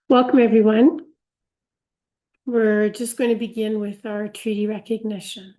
Welcome, everyone. We're just going to begin with our treaty recognition.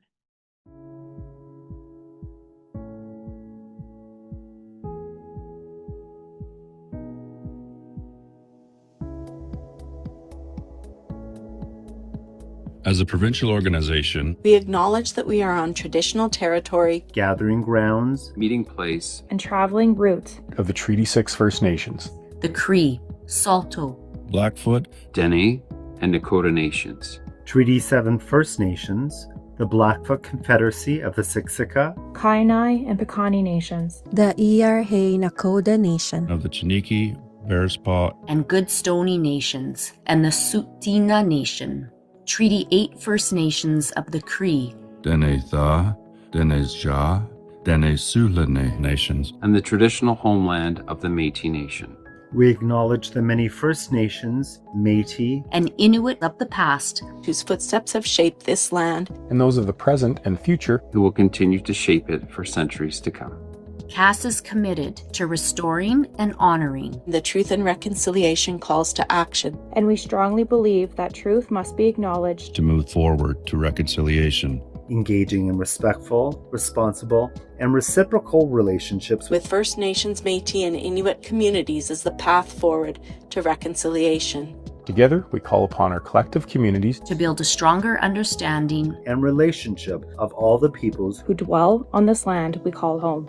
As a provincial organization, we acknowledge that we are on traditional territory, gathering grounds, meeting place, and traveling routes of the Treaty 6 First Nations, the Cree, Saulteaux, Blackfoot, Dene, and Dakota Nations. Treaty 7 First Nations, the Blackfoot Confederacy of the Siksika, Kainai and Piikani Nations, the Iyarhe Nakoda Nation, of the Chiniki, Bearspaw, and Goodstoney Nations, and the Tsuut'ina Nation. Treaty 8 First Nations of the Cree, Dene Tha, Dene Zha, Dene Sulene Nations, and the traditional homeland of the Métis Nation. We acknowledge the many First Nations, Métis, and Inuit of the past, whose footsteps have shaped this land, and those of the present and future, who will continue to shape it for centuries to come. CAS is committed to restoring and honoring the Truth and Reconciliation calls to action. And we strongly believe that truth must be acknowledged to move forward to reconciliation. Engaging in respectful, responsible, and reciprocal relationships with First Nations, Métis, and Inuit communities is the path forward to reconciliation. Together, we call upon our collective communities to build a stronger understanding and relationship of all the peoples who dwell on this land we call home.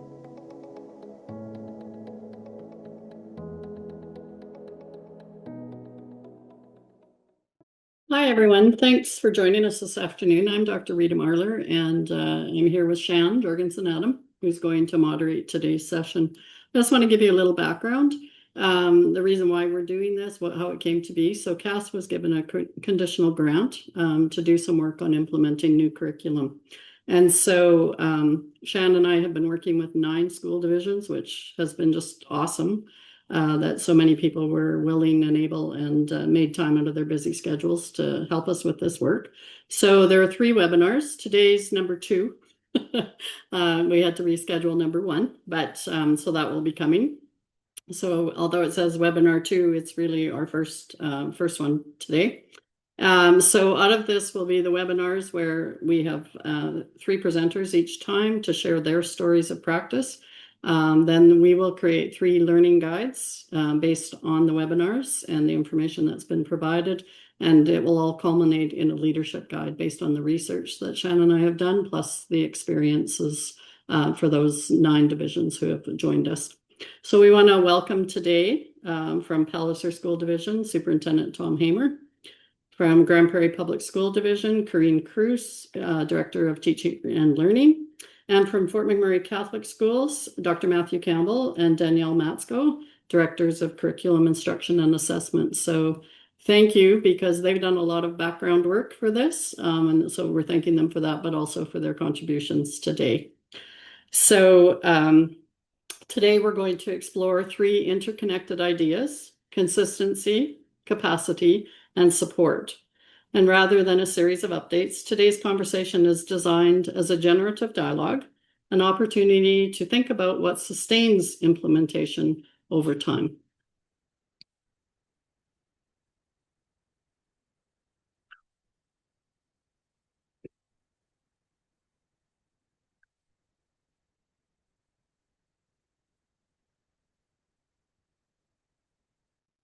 Hi, everyone. Thanks for joining us this afternoon. I'm Dr. Rita Marler, and I'm here with Shan Jorgensen-Adam, who's going to moderate today's session. I just want to give you a little background, the reason why we're doing this, how it came to be. So CAS was given a conditional grant to do some work on implementing new curriculum. And so Shan and I have been working with 9 school divisions, which has been just awesome. That so many people were willing and able and made time out of their busy schedules to help us with this work. So there are 3 webinars. Today's number 2. We had to reschedule number 1, but so that will be coming. So although it says webinar 2, it's really our first one today. So out of this will be the webinars where we have 3 presenters each time to share their stories of practice. Then we will create 3 learning guides based on the webinars and the information that's been provided. And it will all culminate in a leadership guide based on the research that Shannon and I have done, plus the experiences for those 9 divisions who have joined us. So we want to welcome today from Palliser School Division, Superintendent Tom Hamer. From Grande Prairie Public School Division, Corinne Kruse, Director of Teaching and Learning. And from Fort McMurray Catholic Schools, Dr. Matthew Campbell and Danielle Maczko, Directors of Curriculum Instruction and Assessment. So thank you, because they've done a lot of background work for this. And so we're thanking them for that, but also for their contributions today. So today we're going to explore 3 interconnected ideas: consistency, capacity, and support. And rather than a series of updates, today's conversation is designed as a generative dialogue, an opportunity to think about what sustains implementation over time.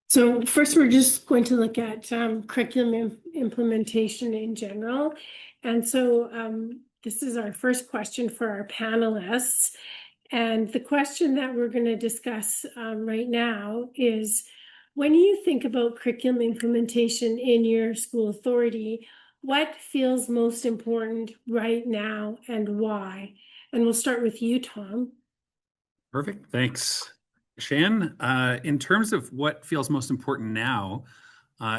So first, we're just going to look at curriculum implementation in general. And so this is our first question for our panelists. And the question that we're going to discuss right now is, when you think about curriculum implementation in your school authority, what feels most important right now and why? And we'll start with you, Tom. Perfect. Thanks, Shan. In terms of what feels most important now,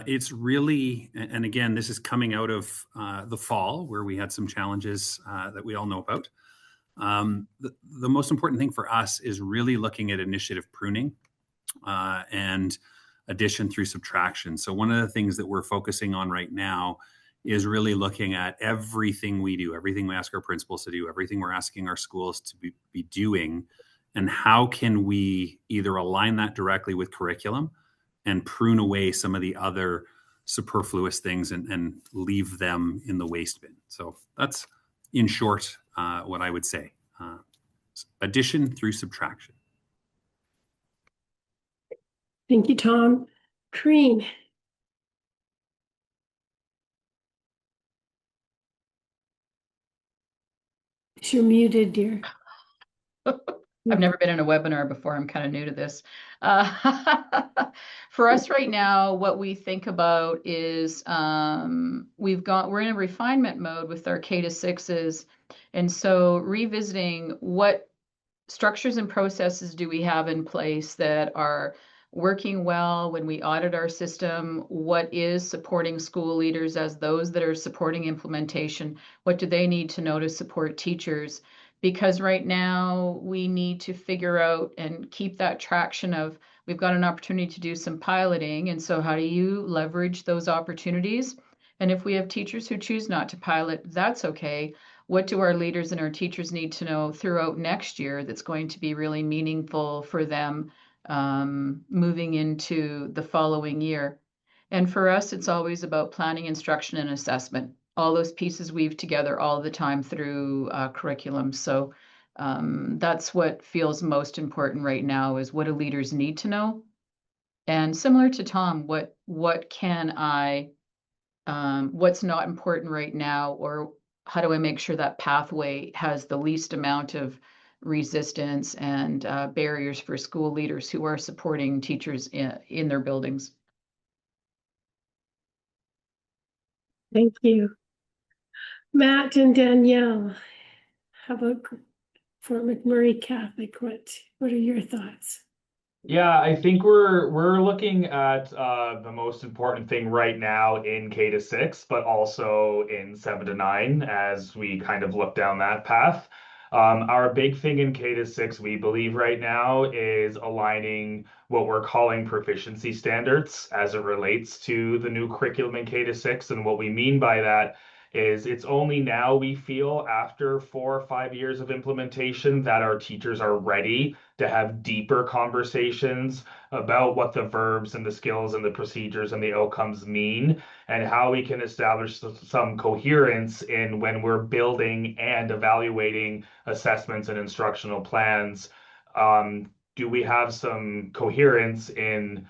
it's really, and again, this is coming out of the fall where we had some challenges that we all know about. The most important thing for us is really looking at initiative pruning and addition through subtraction. So one of the things that we're focusing on right now is really looking at everything we do, everything we ask our principals to do, everything we're asking our schools to be doing, and how can we either align that directly with curriculum and prune away some of the other superfluous things and leave them in the waste bin. So that's, in short, what I would say. Addition through subtraction. Thank you, Tom. Corinne. You're muted, dear. I've never been in a webinar before. I'm kind of new to this. For us right now, what we think about is we're in a refinement mode with our K-6s. And so revisiting what structures and processes do we have in place that are working well when we audit our system, what is supporting school leaders as those that are supporting implementation, what do they need to know to support teachers? Because right now we need to figure out and keep that traction of we've got an opportunity to do some piloting. And so how do you leverage those opportunities? And if we have teachers who choose not to pilot, that's okay. What do our leaders and our teachers need to know throughout next year that's going to be really meaningful for them moving into the following year? And for us, it's always about planning, instruction, and assessment. All those pieces weave together all the time through curriculum. So that's what feels most important right now is what do leaders need to know? And similar to Tom, what can I, what's not important right now, or how do I make sure that pathway has the least amount of resistance and barriers for school leaders who are supporting teachers in their buildings? Thank you. Matt and Danielle, how about for McMurray Catholic? What are your thoughts? Yeah, I think we're looking at the most important thing right now in K-6, but also in 7-9 as we kind of look down that path. Our big thing in K-6, we believe right now, is aligning what we're calling proficiency standards as it relates to the new curriculum in K-6. And what we mean by that is it's only now we feel after 4 or 5 years of implementation that our teachers are ready to have deeper conversations about what the verbs and the skills and the procedures and the outcomes mean and how we can establish some coherence in when we're building and evaluating assessments and instructional plans. Do we have some coherence in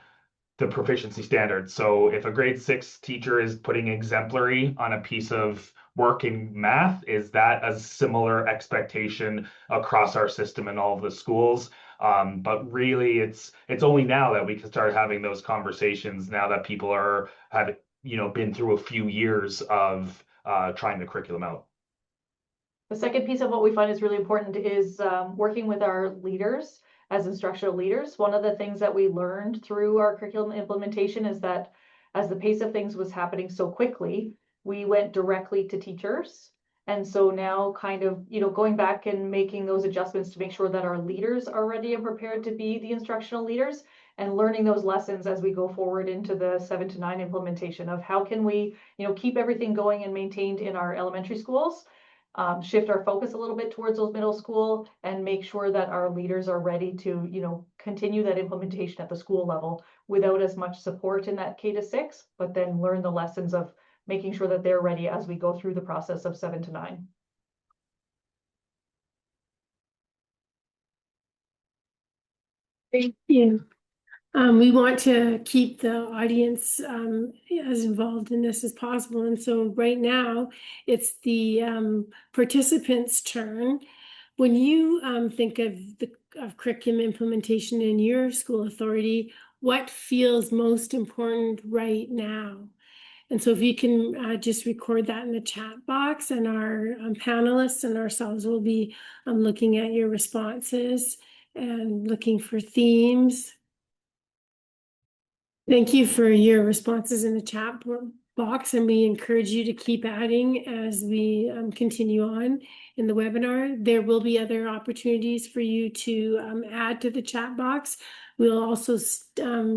the proficiency standards? So if a grade 6 teacher is putting exemplary on a piece of work in math, is that a similar expectation across our system in all of the schools? But really, it's only now that we can start having those conversations, now that people have been through a few years of trying the curriculum out. The second piece of what we find is really important is working with our leaders as instructional leaders. One of the things that we learned through our curriculum implementation is that as the pace of things was happening so quickly, we went directly to teachers. And so now kind of, going back and making those adjustments to make sure that our leaders are ready and prepared to be the instructional leaders and learning those lessons as we go forward into the 7-9 implementation of how can we, keep everything going and maintained in our elementary schools, shift our focus a little bit towards those middle school and make sure that our leaders are ready to, continue that implementation at the school level without as much support in that K-6, but then learn the lessons of making sure that they're ready as we go through the process of 7-9. Thank you. We want to keep the audience as involved in this as possible. And so right now it's the participants' turn. When you think of curriculum implementation in your school authority, what feels most important right now? And so if you can just record that in the chat box, and our panelists and ourselves will be looking at your responses and looking for themes. Thank you for your responses in the chat box, and we encourage you to keep adding as we continue on in the webinar. There will be other opportunities for you to add to the chat box. We'll also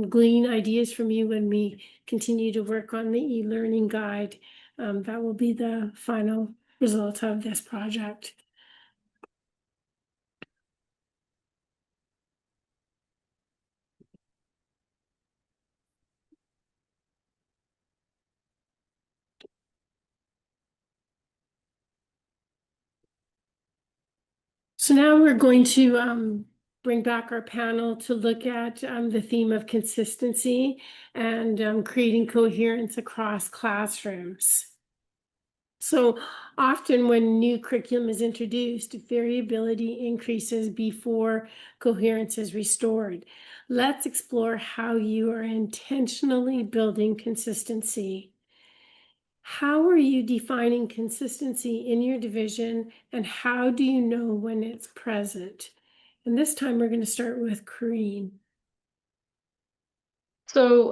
glean ideas from you when we continue to work on the e-learning guide. That will be the final result of this project. So now we're going to bring back our panel to look at the theme of consistency and creating coherence across classrooms. So often when new curriculum is introduced, variability increases before coherence is restored. Let's explore how you are intentionally building consistency. How are you defining consistency in your division, and how do you know when it's present? And this time we're going to start with Corinne. So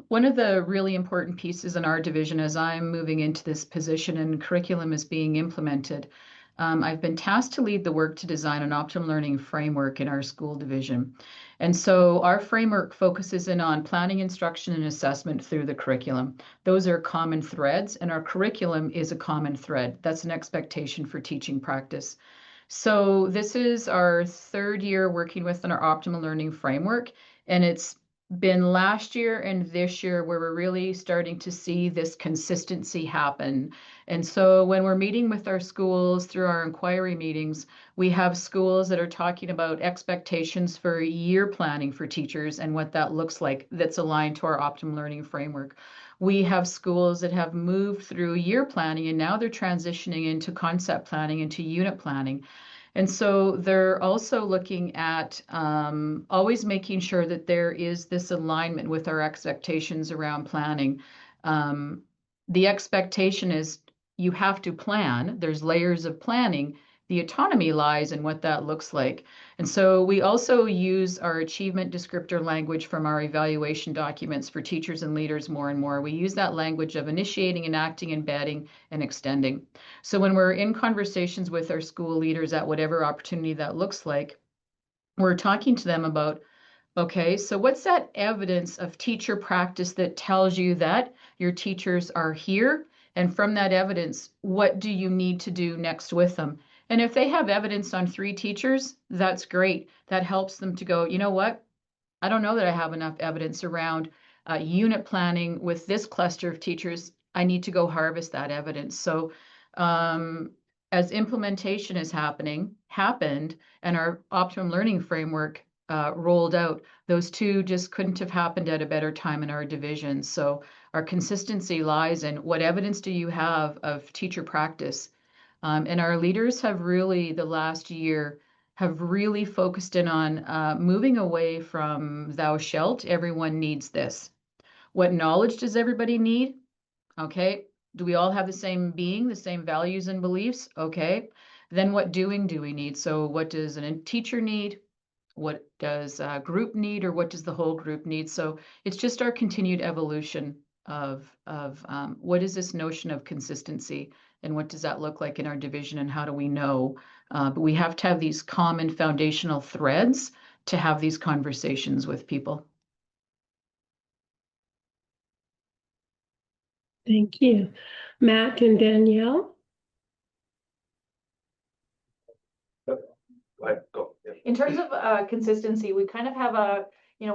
one of the really important pieces in our division as I'm moving into this position and curriculum is being implemented, I've been tasked to lead the work to design an optimum learning framework in our school division. And so our framework focuses in on planning, instruction, and assessment through the curriculum. Those are common threads, and our curriculum is a common thread. That's an expectation for teaching practice. So this is our third year working within our optimal learning framework, and it's been last year and this year where we're really starting to see this consistency happen. And so when we're meeting with our schools through our inquiry meetings, we have schools that are talking about expectations for year planning for teachers and what that looks like that's aligned to our optimum learning framework. We have schools that have moved through year planning and now they're transitioning into concept planning, into unit planning. And so they're also looking at always making sure that there is this alignment with our expectations around planning. The expectation is you have to plan. There's layers of planning. The autonomy lies in what that looks like. And so we also use our achievement descriptor language from our evaluation documents for teachers and leaders more and more. We use that language of initiating, enacting, embedding, and extending. So when we're in conversations with our school leaders at whatever opportunity that looks like, we're talking to them about, okay, so what's that evidence of teacher practice that tells you that your teachers are here? And from that evidence, what do you need to do next with them? And if they have evidence on 3 teachers, that's great. That helps them to go, you know what? I don't know that I have enough evidence around unit planning with this cluster of teachers. I need to go harvest that evidence. So as implementation is happened, and our optimum learning framework rolled out, those two just couldn't have happened at a better time in our division. So our consistency lies in what evidence do you have of teacher practice? And our leaders have really, the last year, have really focused in on moving away from thou shalt, everyone needs this. What knowledge does everybody need? Okay. Do we all have the same being, the same values and beliefs? Okay. Then what doing do we need? So what does a teacher need? What does a group need, or what does the whole group need? So it's just our continued evolution of what is this notion of consistency and what does that look like in our division and how do we know? But we have to have these common foundational threads to have these conversations with people. Thank you. Matt and Danielle? In terms of consistency, we kind of have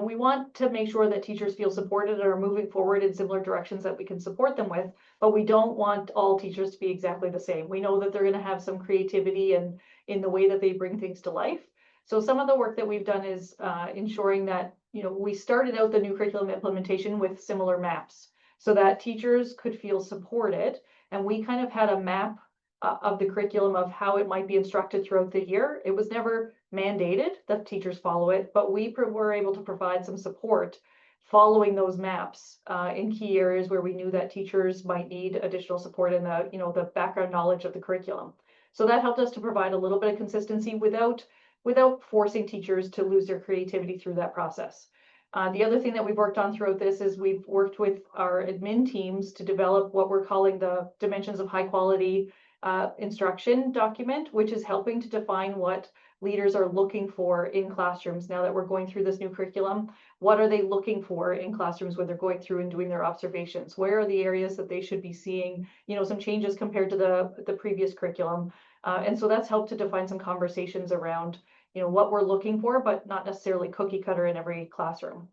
we want to make sure that teachers feel supported and are moving forward in similar directions that we can support them with, but we don't want all teachers to be exactly the same. We know that they're going to have some creativity and in the way that they bring things to life. So some of the work that we've done is ensuring that, we started out the new curriculum implementation with similar maps so that teachers could feel supported. And we kind of had a map of the curriculum of how it might be instructed throughout the year. It was never mandated that teachers follow it, but we were able to provide some support following those maps in key areas where we knew that teachers might need additional support in the background knowledge of the curriculum. So that helped us to provide a little bit of consistency without forcing teachers to lose their creativity through that process. The other thing that we've worked on throughout this is we've worked with our admin teams to develop what we're calling the dimensions of high quality instruction document, which is helping to define what leaders are looking for in classrooms now that we're going through this new curriculum. What are they looking for in classrooms when they're going through and doing their observations? Where are the areas that they should be seeing, some changes compared to the previous curriculum? And so that's helped to define some conversations around, what we're looking for, but not necessarily cookie cutter in every classroom.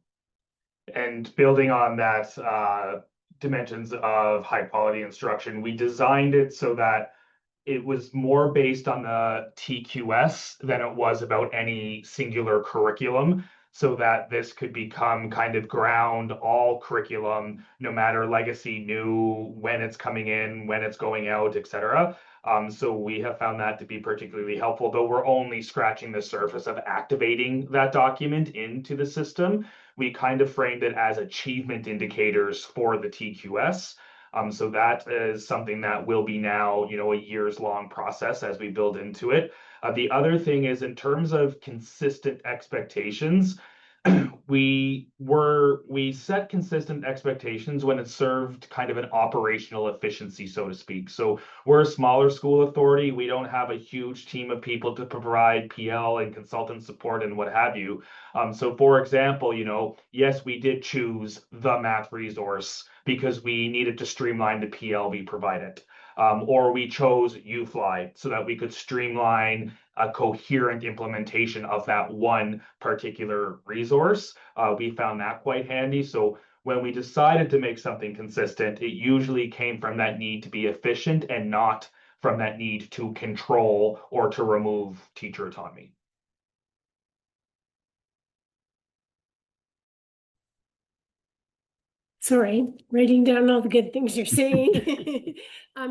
And building on that dimensions of high quality instruction, we designed it so that it was more based on the TQS than it was about any singular curriculum, so that this could become kind of ground all curriculum, no matter legacy, new, when it's coming in, when it's going out, etc. So we have found that to be particularly helpful, though we're only scratching the surface of activating that document into the system. We kind of framed it as achievement indicators for the TQS. So that is something that will be now, a years long process as we build into it. The other thing is, in terms of consistent expectations, we set consistent expectations when it served kind of an operational efficiency, so to speak. So we're a smaller school authority. We don't have a huge team of people to provide PL and consultant support and what have you. So for example, yes, we did choose the math resource because we needed to streamline the PL we provided. Or we chose UFly so that we could streamline a coherent implementation of that one particular resource. We found that quite handy. So when we decided to make something consistent, it usually came from that need to be efficient and not from that need to control or to remove teacher autonomy. Sorry, writing down all the good things you're saying.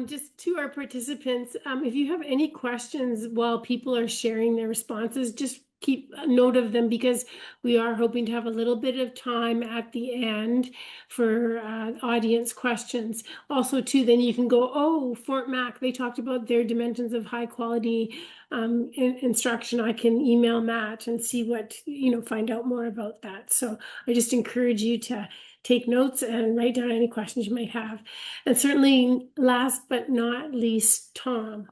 Just to our participants, if you have any questions while people are sharing their responses, just keep a note of them, because we are hoping to have a little bit of time at the end for audience questions. Also, too, then you can go, oh, Fort Mac, they talked about their dimensions of high quality instruction. I can email Matt and see what, find out more about that. So I just encourage you to take notes and write down any questions you might have. And certainly, last but not least, Tom.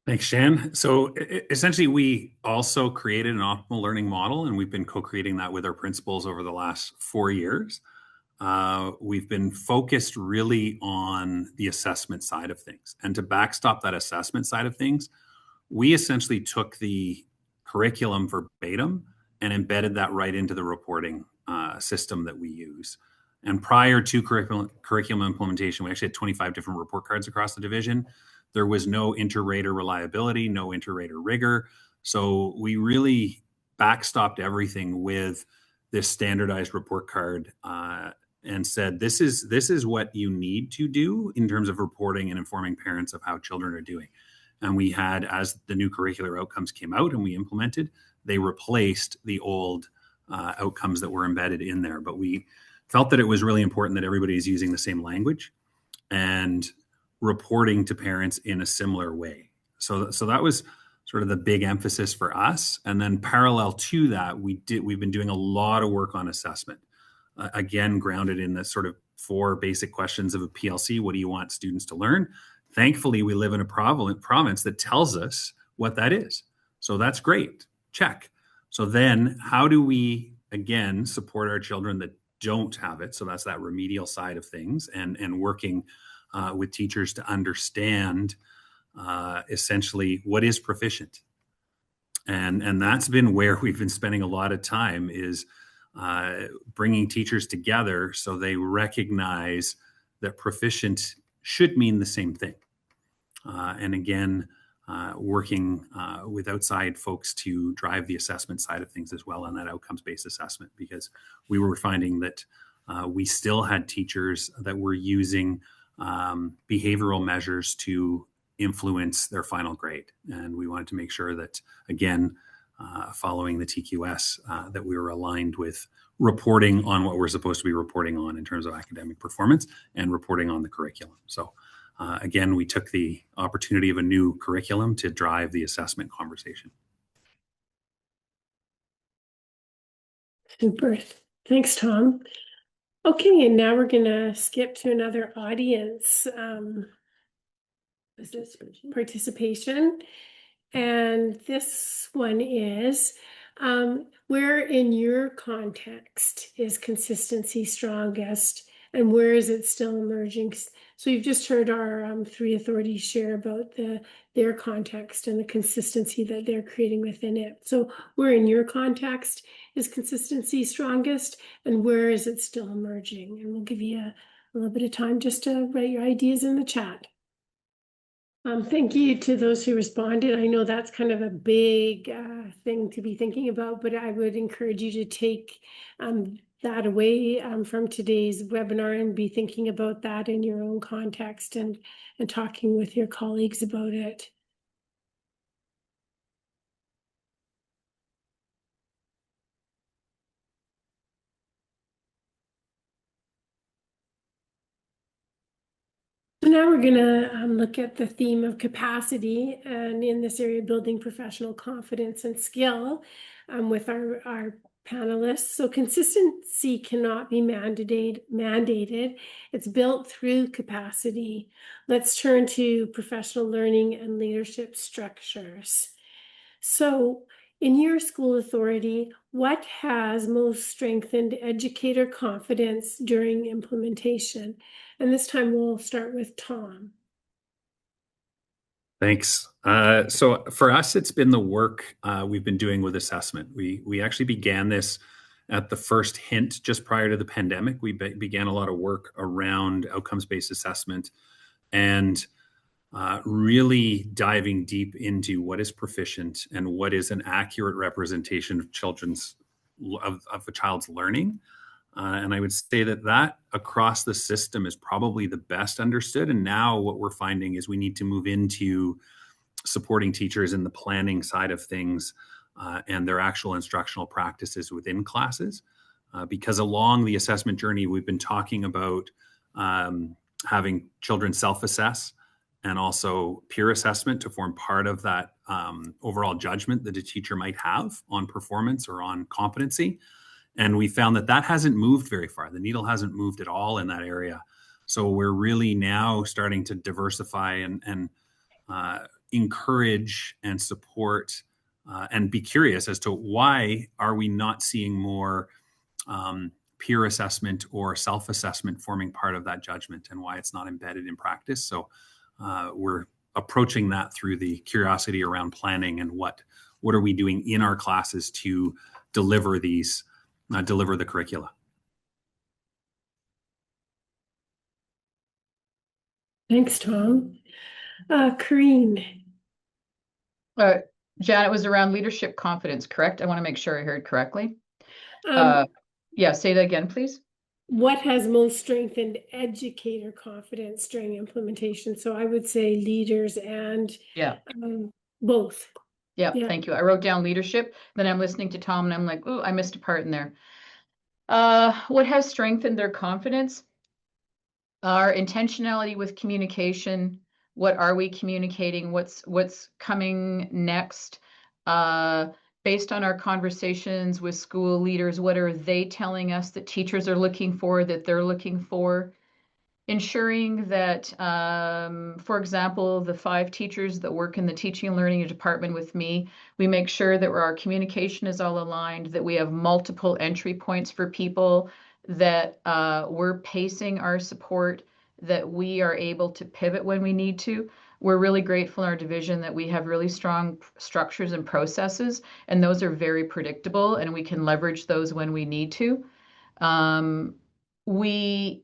Thanks, Shan. So essentially, we also created an optimal learning model, and we've been co-creating that with our principals over the last 4 years. We've been focused really on the assessment side of things. And to backstop that assessment side of things, we essentially took the curriculum verbatim and embedded that right into the reporting system that we use. And prior to curriculum implementation, we actually had 25 different report cards across the division. There was no inter-rater reliability, no inter-rater rigor. So we really backstopped everything with this standardized report card and said, this is what you need to do in terms of reporting and informing parents of how children are doing. And we had, as the new curricular outcomes came out and we implemented, they replaced the old outcomes that were embedded in there. But we felt that it was really important that everybody is using the same language and reporting to parents in a similar way. So that was sort of the big emphasis for us. And then parallel to that, we've been doing a lot of work on assessment. Again, grounded in the sort of 4 basic questions of a PLC. What do you want students to learn? Thankfully, we live in a province that tells us what that is. So that's great. Check. So then how do we, again, support our children that don't have it? So that's that remedial side of things, and working with teachers to understand essentially what is proficient. And that's been where we've been spending a lot of time, is bringing teachers together so they recognize that proficient should mean the same thing. And again, working with outside folks to drive the assessment side of things as well on that outcomes-based assessment, because we were finding that we still had teachers that were using behavioral measures to influence their final grade. And we wanted to make sure that, again, following the TQS, that we were aligned with reporting on what we're supposed to be reporting on in terms of academic performance and reporting on the curriculum. So again, we took the opportunity of a new curriculum to drive the assessment conversation. Super. Thanks, Tom. Okay, and now we're going to skip to another audience participation. And this one is, where in your context is consistency strongest, and where is it still emerging? So you've just heard our 3 authorities share about their context and the consistency that they're creating within it. So where in your context is consistency strongest, and where is it still emerging? And we'll give you a little bit of time just to write your ideas in the chat. Thank you to those who responded. I know that's kind of a big thing to be thinking about, but I would encourage you to take that away from today's webinar and be thinking about that in your own context and talking with your colleagues about it. So now we're going to look at the theme of capacity, and in this area, building professional confidence and skill with our panelists. So consistency cannot be mandated. It's built through capacity. Let's turn to professional learning and leadership structures. So in your school authority, what has most strengthened educator confidence during implementation? And this time we'll start with Tom. Thanks. So for us, it's been the work we've been doing with assessment. We actually began this at the first hint just prior to the pandemic. We began a lot of work around outcomes-based assessment and really diving deep into what is proficient and what is an accurate representation of a child's learning. And I would say that across the system is probably the best understood. And now what we're finding is we need to move into supporting teachers in the planning side of things and their actual instructional practices within classes. Because along the assessment journey, we've been talking about having children self-assess and also peer assessment to form part of that overall judgment that a teacher might have on performance or on competency. And we found that hasn't moved very far. The needle hasn't moved at all in that area. So we're really now starting to diversify and encourage and support and be curious as to why are we not seeing more peer assessment or self-assessment forming part of that judgment and why it's not embedded in practice. So we're approaching that through the curiosity around planning and what are we doing in our classes to deliver the curricula. Thanks, Tom. Corinne. Janet, was around leadership confidence, correct? I want to make sure I heard correctly. Yeah, say that again, please. What has most strengthened educator confidence during implementation? So I would say leaders and both. Yeah, thank you. I wrote down leadership, then I'm listening to Tom and I'm like, ooh, I missed a part in there. What has strengthened their confidence? Our intentionality with communication. What are we communicating? What's coming next? Based on our conversations with school leaders, what are they telling us that teachers are looking for, that they're looking for? Ensuring that, for example, the 5 teachers that work in the teaching and learning department with me, we make sure that our communication is all aligned, that we have multiple entry points for people, that we're pacing our support, that we are able to pivot when we need to. We're really grateful in our division that we have really strong structures and processes, and those are very predictable, and we can leverage those when we need to. We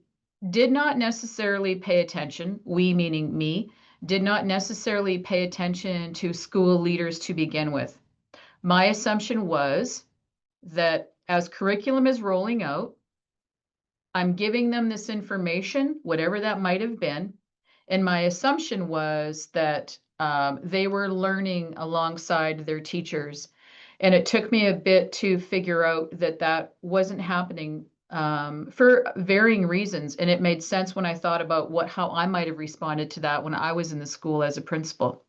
did not necessarily pay attention, we meaning me, did not necessarily pay attention to school leaders to begin with. My assumption was that as curriculum is rolling out, I'm giving them this information, whatever that might have been, and my assumption was that they were learning alongside their teachers. And it took me a bit to figure out that wasn't happening for varying reasons. And it made sense when I thought about how I might have responded to that when I was in the school as a principal.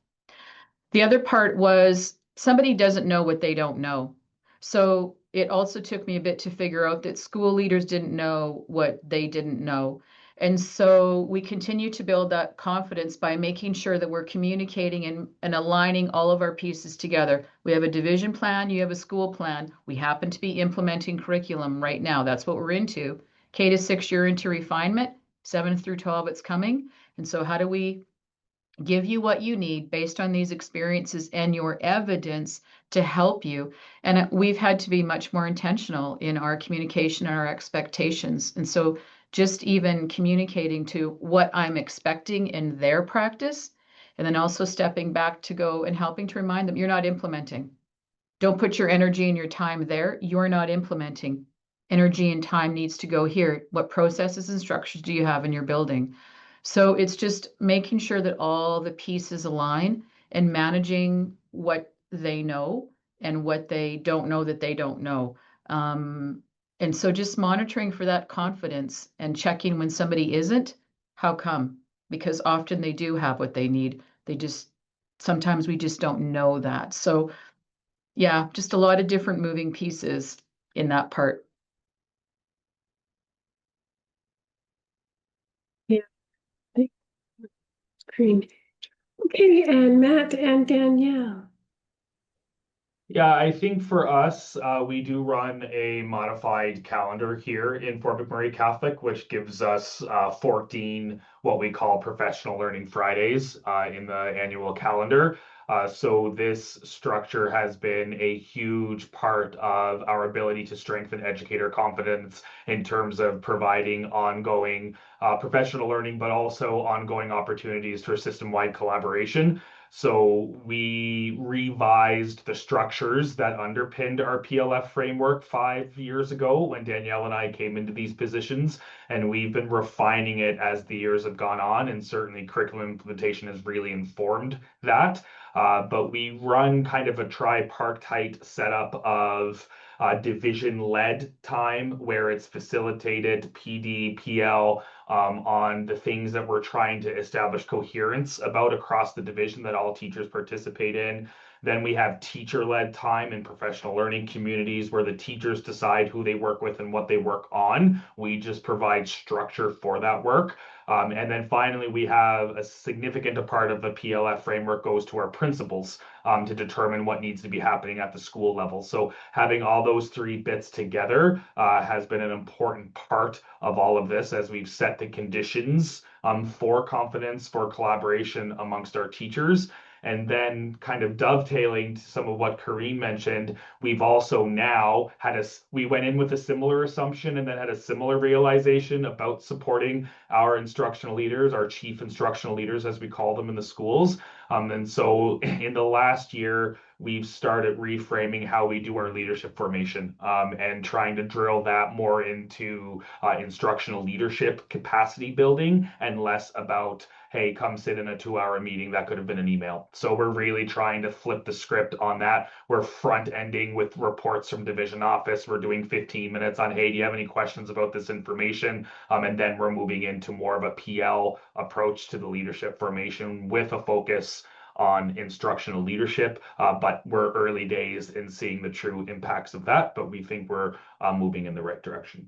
The other part was somebody doesn't know what they don't know. So it also took me a bit to figure out that school leaders didn't know what they didn't know. And so we continue to build that confidence by making sure that we're communicating and aligning all of our pieces together. We have a division plan, you have a school plan. We happen to be implementing curriculum right now. That's what we're into. K-6, you're into refinement. 7 through 12, it's coming. And so how do we give you what you need based on these experiences and your evidence to help you? And we've had to be much more intentional in our communication and our expectations. And so just even communicating to what I'm expecting in their practice And then also stepping back to go and helping to remind them, you're not implementing. Don't put your energy and your time there. You're not implementing. Energy and time needs to go here. What processes and structures do you have in your building? So it's just making sure that all the pieces align and managing what they know and what they don't know that they don't know. And so just monitoring for that confidence and checking when somebody isn't, how come? Because often they do have what they need. Sometimes we just don't know that. So yeah, just a lot of different moving pieces in that part. Yeah. Great. Okay, and Matt and Danielle. Yeah, I think for us, we do run a modified calendar here in Fort McMurray Catholic, which gives us 14 what we call professional learning Fridays in the annual calendar. So this structure has been a huge part of our ability to strengthen educator confidence in terms of providing ongoing professional learning, but also ongoing opportunities for system-wide collaboration. So we revised the structures that underpinned our PLF framework 5 years ago when Danielle and I came into these positions, and we've been refining it as the years have gone on, and certainly curriculum implementation has really informed that. But we run kind of a tripartite setup of division-led time where it's facilitated PD, PL, on the things that we're trying to establish coherence about across the division that all teachers participate in. Then we have teacher-led time in professional learning communities where the teachers decide who they work with and what they work on. We just provide structure for that work. And then finally, we have a significant part of the PLF framework goes to our principals to determine what needs to be happening at the school level. So having all those three bits together has been an important part of all of this as we've set the conditions for confidence, for collaboration amongst our teachers. And then kind of dovetailing to some of what Corinne mentioned, we've also now we went in with a similar assumption and then had a similar realization about supporting our instructional leaders, our chief instructional leaders, as we call them in the schools. And so in the last year, we've started reframing how we do our leadership formation and trying to drill that more into instructional leadership capacity building and less about, hey, come sit in a 2-hour meeting that could have been an email. So we're really trying to flip the script on that. We're front ending with reports from division office. We're doing 15 minutes on, hey, do you have any questions about this information? And then we're moving into more of a PL approach to the leadership formation with a focus on instructional leadership, but we're early days in seeing the true impacts of that, but we think we're moving in the right direction.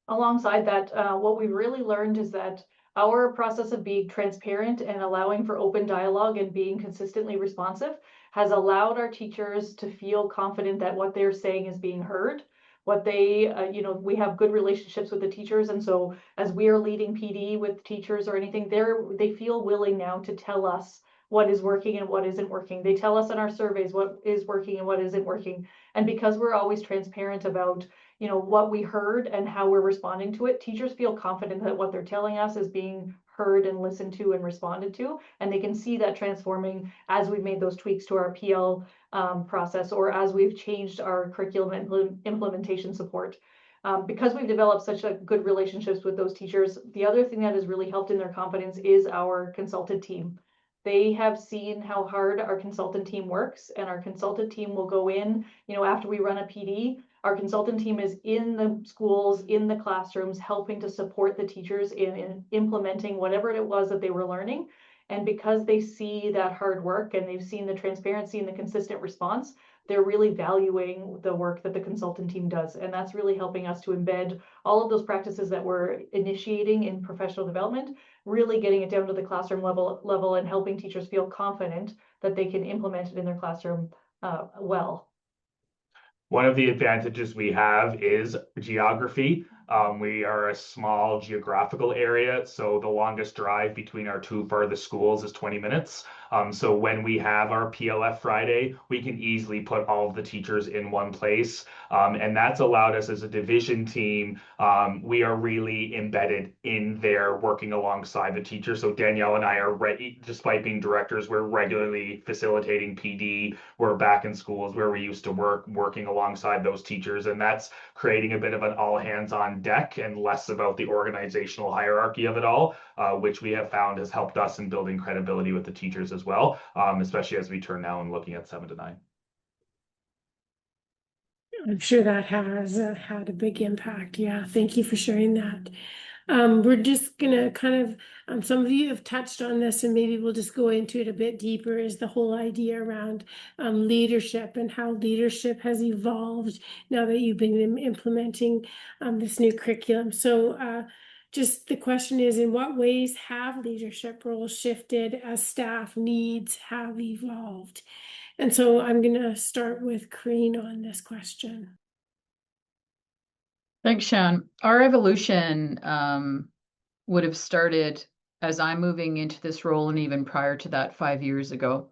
Alongside that, what we've really learned is that our process of being transparent and allowing for open dialogue and being consistently responsive has allowed our teachers to feel confident that what they're saying is being heard. What they, we have good relationships with the teachers, and so as we are leading PD with teachers or anything, they feel willing now to tell us what is working and what isn't working. They tell us in our surveys what is working and what isn't working. And because we're always transparent about, what we heard and how we're responding to it, teachers feel confident that what they're telling us is being heard and listened to and responded to. And they can see that transforming as we've made those tweaks to our PL process or as we've changed our curriculum implementation support. Because we've developed such a good relationships with those teachers, the other thing that has really helped in their confidence is our consultant team. They have seen how hard our consultant team works, and our consultant team will go in, after we run a PD, our consultant team is in the schools, in the classrooms, helping to support the teachers in implementing whatever it was that they were learning. And because they see that hard work and they've seen the transparency and the consistent response, they're really valuing the work that the consultant team does. And that's really helping us to embed all of those practices that we're initiating in professional development, really getting it down to the classroom level and helping teachers feel confident that they can implement it in their classroom well. One of the advantages we have is geography. We are a small geographical area, so the longest drive between our two farthest schools is 20 minutes. So when we have our PLF Friday, we can easily put all of the teachers in one place. And that's allowed us as a division team. We are really embedded in there working alongside the teachers. So Danielle and I are, despite being directors, we're regularly facilitating PD. We're back in schools where we used to work, working alongside those teachers. And that's creating a bit of an all hands on deck and less about the organizational hierarchy of it all, which we have found has helped us in building credibility with the teachers as well, especially as we turn now and looking at 7 to 9. I'm sure that has had a big impact. Yeah, thank you for sharing that. We're just gonna kind of, some of you have touched on this, and maybe we'll just go into it a bit deeper, is the whole idea around leadership and how leadership has evolved now that you've been implementing this new curriculum. So just the question is, in what ways have leadership roles shifted as staff needs have evolved? And so I'm going to start with Corinne on this question. Thanks, Shan. Our evolution would have started as I'm moving into this role, and even prior to that 5 years ago.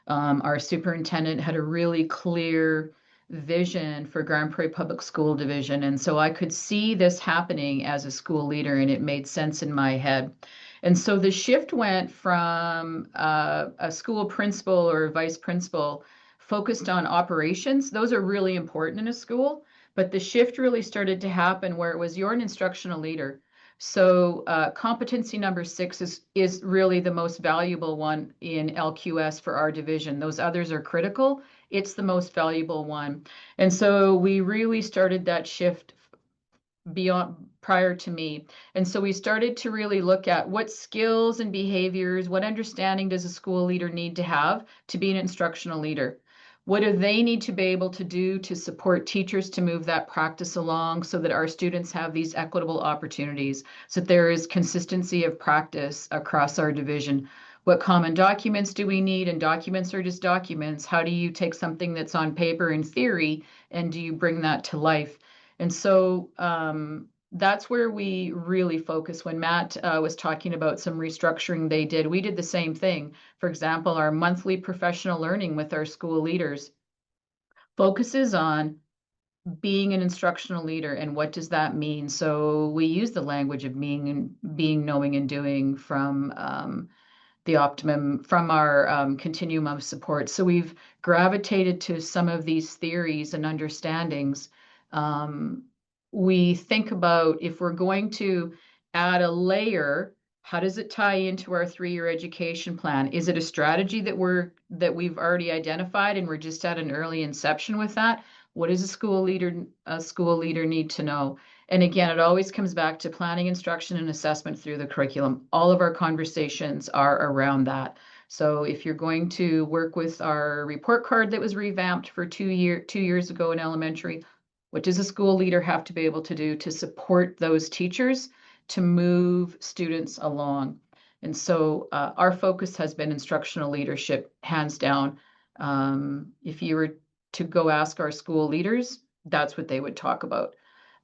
Our superintendent had a really clear vision for Grande Prairie Public School Division. And so I could see this happening as a school leader, and it made sense in my head. And so the shift went from a school principal or vice principal focused on operations. Those are really important in a school, but the shift really started to happen where it was, you're an instructional leader. So competency number 6 is really the most valuable one in LQS for our division. Those others are critical. It's the most valuable one. And so we really started that shift beyond prior to me. And so we started to really look at what skills and behaviors, what understanding does a school leader need to have to be an instructional leader? What do they need to be able to do to support teachers to move that practice along so that our students have these equitable opportunities, so that there is consistency of practice across our division? What common documents do we need? And documents are just documents. How do you take something that's on paper in theory and do you bring that to life? And so that's where we really focus. When Matt was talking about some restructuring they did, we did the same thing. For example, our monthly professional learning with our school leaders focuses on being an instructional leader and what does that mean. So we use the language of being, knowing, and doing from the optimum, from our continuum of support. So we've gravitated to some of these theories and understandings. We think about, if we're going to add a layer, how does it tie into our 3-year education plan? Is it a strategy that we've already identified and we're just at an early inception with that? What does a school leader need to know? And again, it always comes back to planning, instruction, and assessment through the curriculum. All of our conversations are around that. So if you're going to work with our report card that was revamped for 2 years ago in elementary, what does a school leader have to be able to do to support those teachers to move students along? And so our focus has been instructional leadership, hands down. If you were to go ask our school leaders, that's what they would talk about.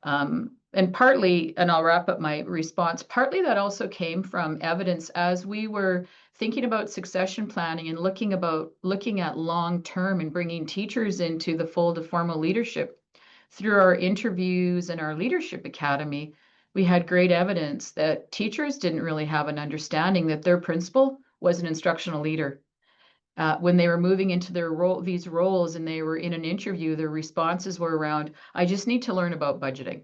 And partly, and I'll wrap up my response, partly that also came from evidence as we were thinking about succession planning and looking at long-term and bringing teachers into the fold of formal leadership. Through our interviews and our leadership academy, we had great evidence that teachers didn't really have an understanding that their principal was an instructional leader. When they were moving into these roles and they were in an interview, their responses were around, I just need to learn about budgeting.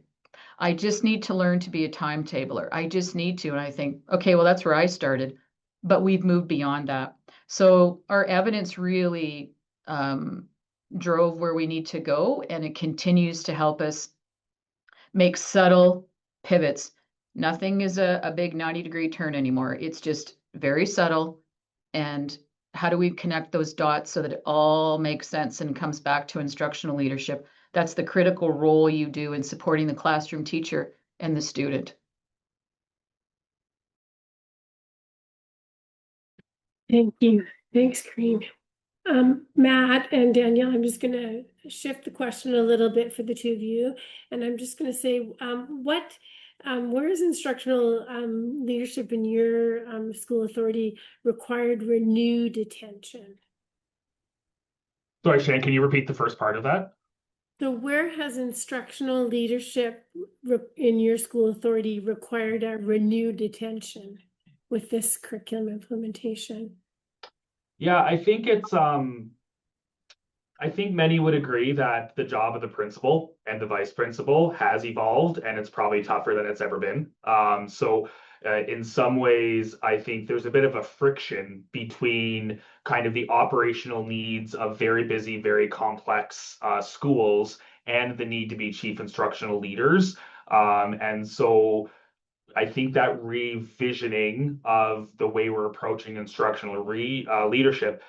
I just need to learn to be a timetabler. I just need to. And I think, okay, well, that's where I started, but we've moved beyond that. So our evidence really drove where we need to go, and it continues to help us make subtle pivots. Nothing is a big 90-degree turn anymore. It's just very subtle. And how do we connect those dots so that it all makes sense and comes back to instructional leadership? That's the critical role you do in supporting the classroom teacher and the student. Thank you. Thanks, Corinne. Matt and Danielle, I'm just going to shift the question a little bit for the two of you. And I'm just going to say, what Where is instructional leadership in your school authority required renewed attention? Sorry, Shane, can you repeat the first part of that? So where has instructional leadership in your school authority required a renewed attention with this curriculum implementation? Yeah, I think it's I think many would agree that the job of the principal and the vice principal has evolved, and it's probably tougher than it's ever been. In some ways, I think there's a bit of a friction between kind of the operational needs of very busy, very complex schools and the need to be chief instructional leaders. And so I think that revisioning of the way we're approaching instructional leadership,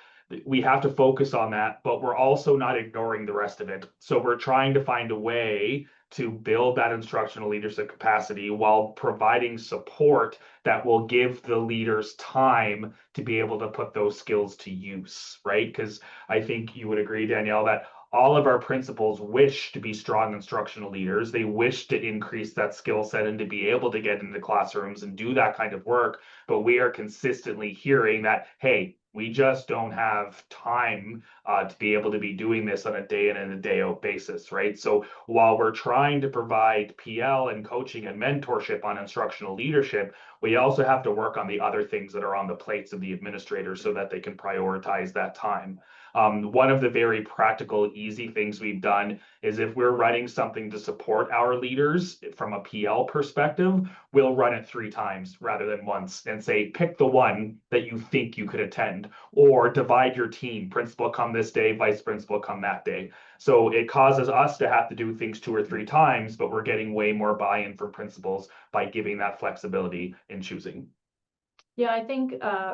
we have to focus on that, but we're also not ignoring the rest of it. So we're trying to find a way to build that instructional leadership capacity while providing support that will give the leaders time to be able to put those skills to use, right? Because I think you would agree, Danielle, that all of our principals wish to be strong instructional leaders. They wish to increase that skill set and to be able to get into classrooms and do that kind of work. But we are consistently hearing that, hey, we just don't have time to be able to be doing this on a day in and a day out basis, right? So while we're trying to provide PL and coaching and mentorship on instructional leadership, we also have to work on the other things that are on the plates of the administrators so that they can prioritize that time. One of the very practical, easy things we've done is if we're running something to support our leaders from a PL perspective, we'll run it 3 times rather than once and say, pick the one that you think you could attend, or divide your team. Principal come this day, vice principal come that day. So it causes us to have to do things 2 or 3 times, but we're getting way more buy-in from principals by giving that flexibility in choosing. Yeah, I think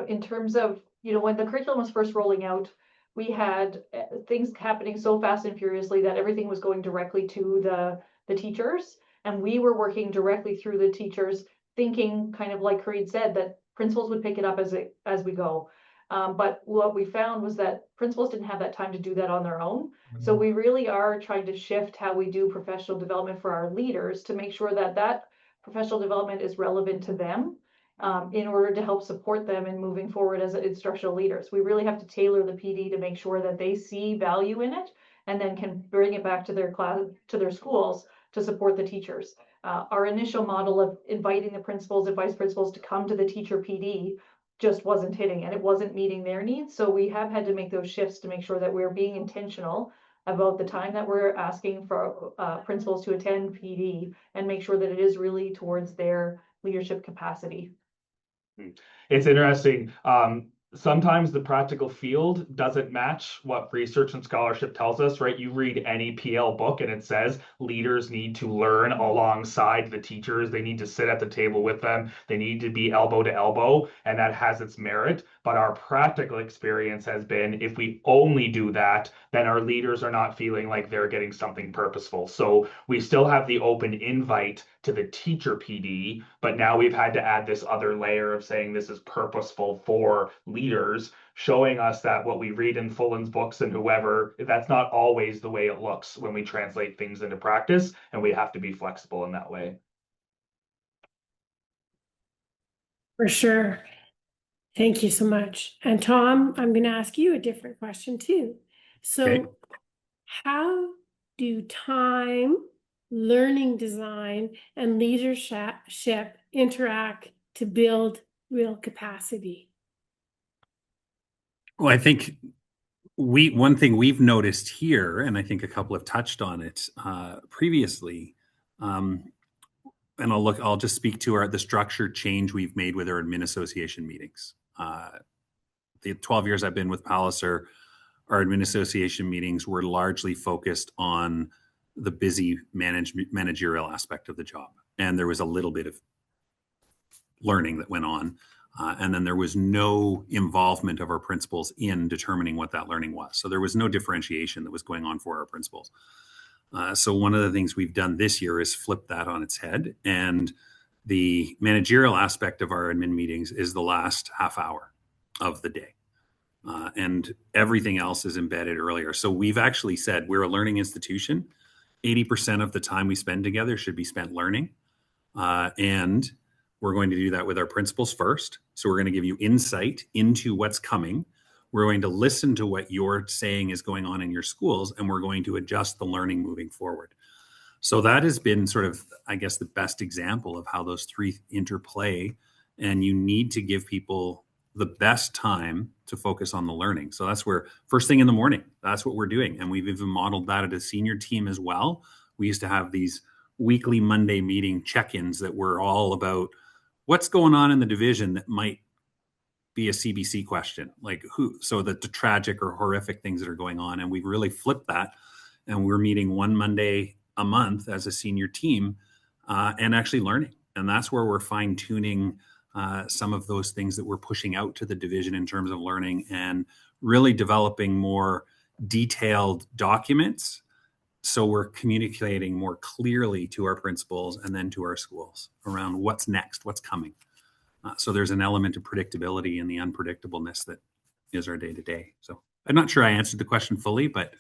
in terms of, when the curriculum was first rolling out, we had things happening so fast and furiously that everything was going directly to the teachers. And we were working directly through the teachers, thinking kind of like Corinne said, that principals would pick it up as we go. But what we found was that principals didn't have that time to do that on their own. So we really are trying to shift how we do professional development for our leaders to make sure that that professional development is relevant to them. In order to help support them in moving forward as instructional leaders. We really have to tailor the PD to make sure that they see value in it and then can bring it back to their class, to their schools to support the teachers. Our initial model of inviting the principals and vice principals to come to the teacher PD just wasn't hitting and it wasn't meeting their needs. So we have had to make those shifts to make sure that we're being intentional about the time that we're asking for principals to attend PD and make sure that it is really towards their leadership capacity. It's interesting. Sometimes the practical field doesn't match what research and scholarship tells us, right? You read any PL book and it says leaders need to learn alongside the teachers. They need to sit at the table with them. They need to be elbow to elbow, and that has its merit. But our practical experience has been if we only do that, then our leaders are not feeling like they're getting something purposeful. So we still have the open invite to the teacher PD, but now we've had to add this other layer of saying this is purposeful for leaders, showing us that what we read in Fullen's books and whoever, that's not always the way it looks when we translate things into practice, and we have to be flexible in that way. For sure. Thank you so much. And Tom, I'm going to ask you a different question too. So how do time, learning design, and leadership interact to build real capacity? Well, I think one thing we've noticed here, and I think a couple have touched on it previously, and I'll just speak to the structured change we've made with our admin association meetings. The 12 years I've been with Palliser, our admin association meetings were largely focused on the busy managerial aspect of the job. And there was a little bit of learning that went on. And then there was no involvement of our principals in determining what that learning was. So there was no differentiation that was going on for our principals. So one of the things we've done this year is flip that on its head. And the managerial aspect of our admin meetings is the last half hour of the day. And everything else is embedded earlier. So we've actually said we're a learning institution. 80% of the time we spend together should be spent learning. And we're going to do that with our principals first. So we're going to give you insight into what's coming. We're going to listen to what you're saying is going on in your schools, and we're going to adjust the learning moving forward. So that has been sort of, I guess, the best example of how those three interplay. And you need to give people the best time to focus on the learning. So that's where first thing in the morning, that's what we're doing. And we've even modeled that at a senior team as well. We used to have these weekly Monday meeting check-ins that were all about what's going on in the division that might be a CBC question, like so the tragic or horrific things that are going on. And we've really flipped that. And we're meeting one Monday a month as a senior team and actually learning. And that's where we're fine tuning some of those things that we're pushing out to the division in terms of learning and really developing more detailed documents. So we're communicating more clearly to our principals and then to our schools around what's next, what's coming. So there's an element of predictability in the unpredictableness that is our day to day. So I'm not sure I answered the question fully, but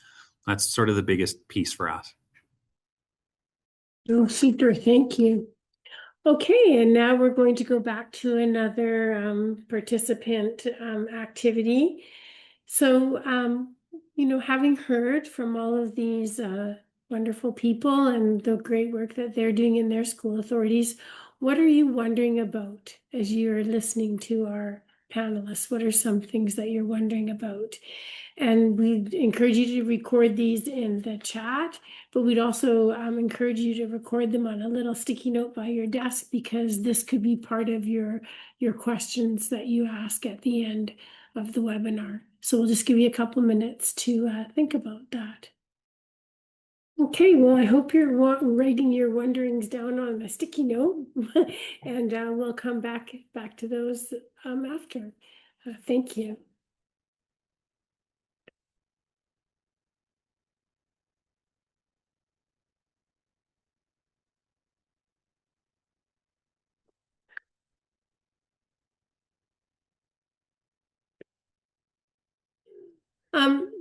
that's sort of the biggest piece for us. Oh, super. Thank you. Okay, and now we're going to go back to another participant activity. So, having heard from all of these wonderful people and the great work that they're doing in their school authorities, what are you wondering about as you're listening to our panelists? What are some things that you're wondering about? And we encourage you to record these in the chat, but we'd also encourage you to record them on a little sticky note by your desk, because this could be part of your questions that you ask at the end of the webinar. So we'll just give you a couple minutes to think about that. Okay, well, I hope you're writing your wonderings down on a sticky note, and we'll come back to those after. Thank you.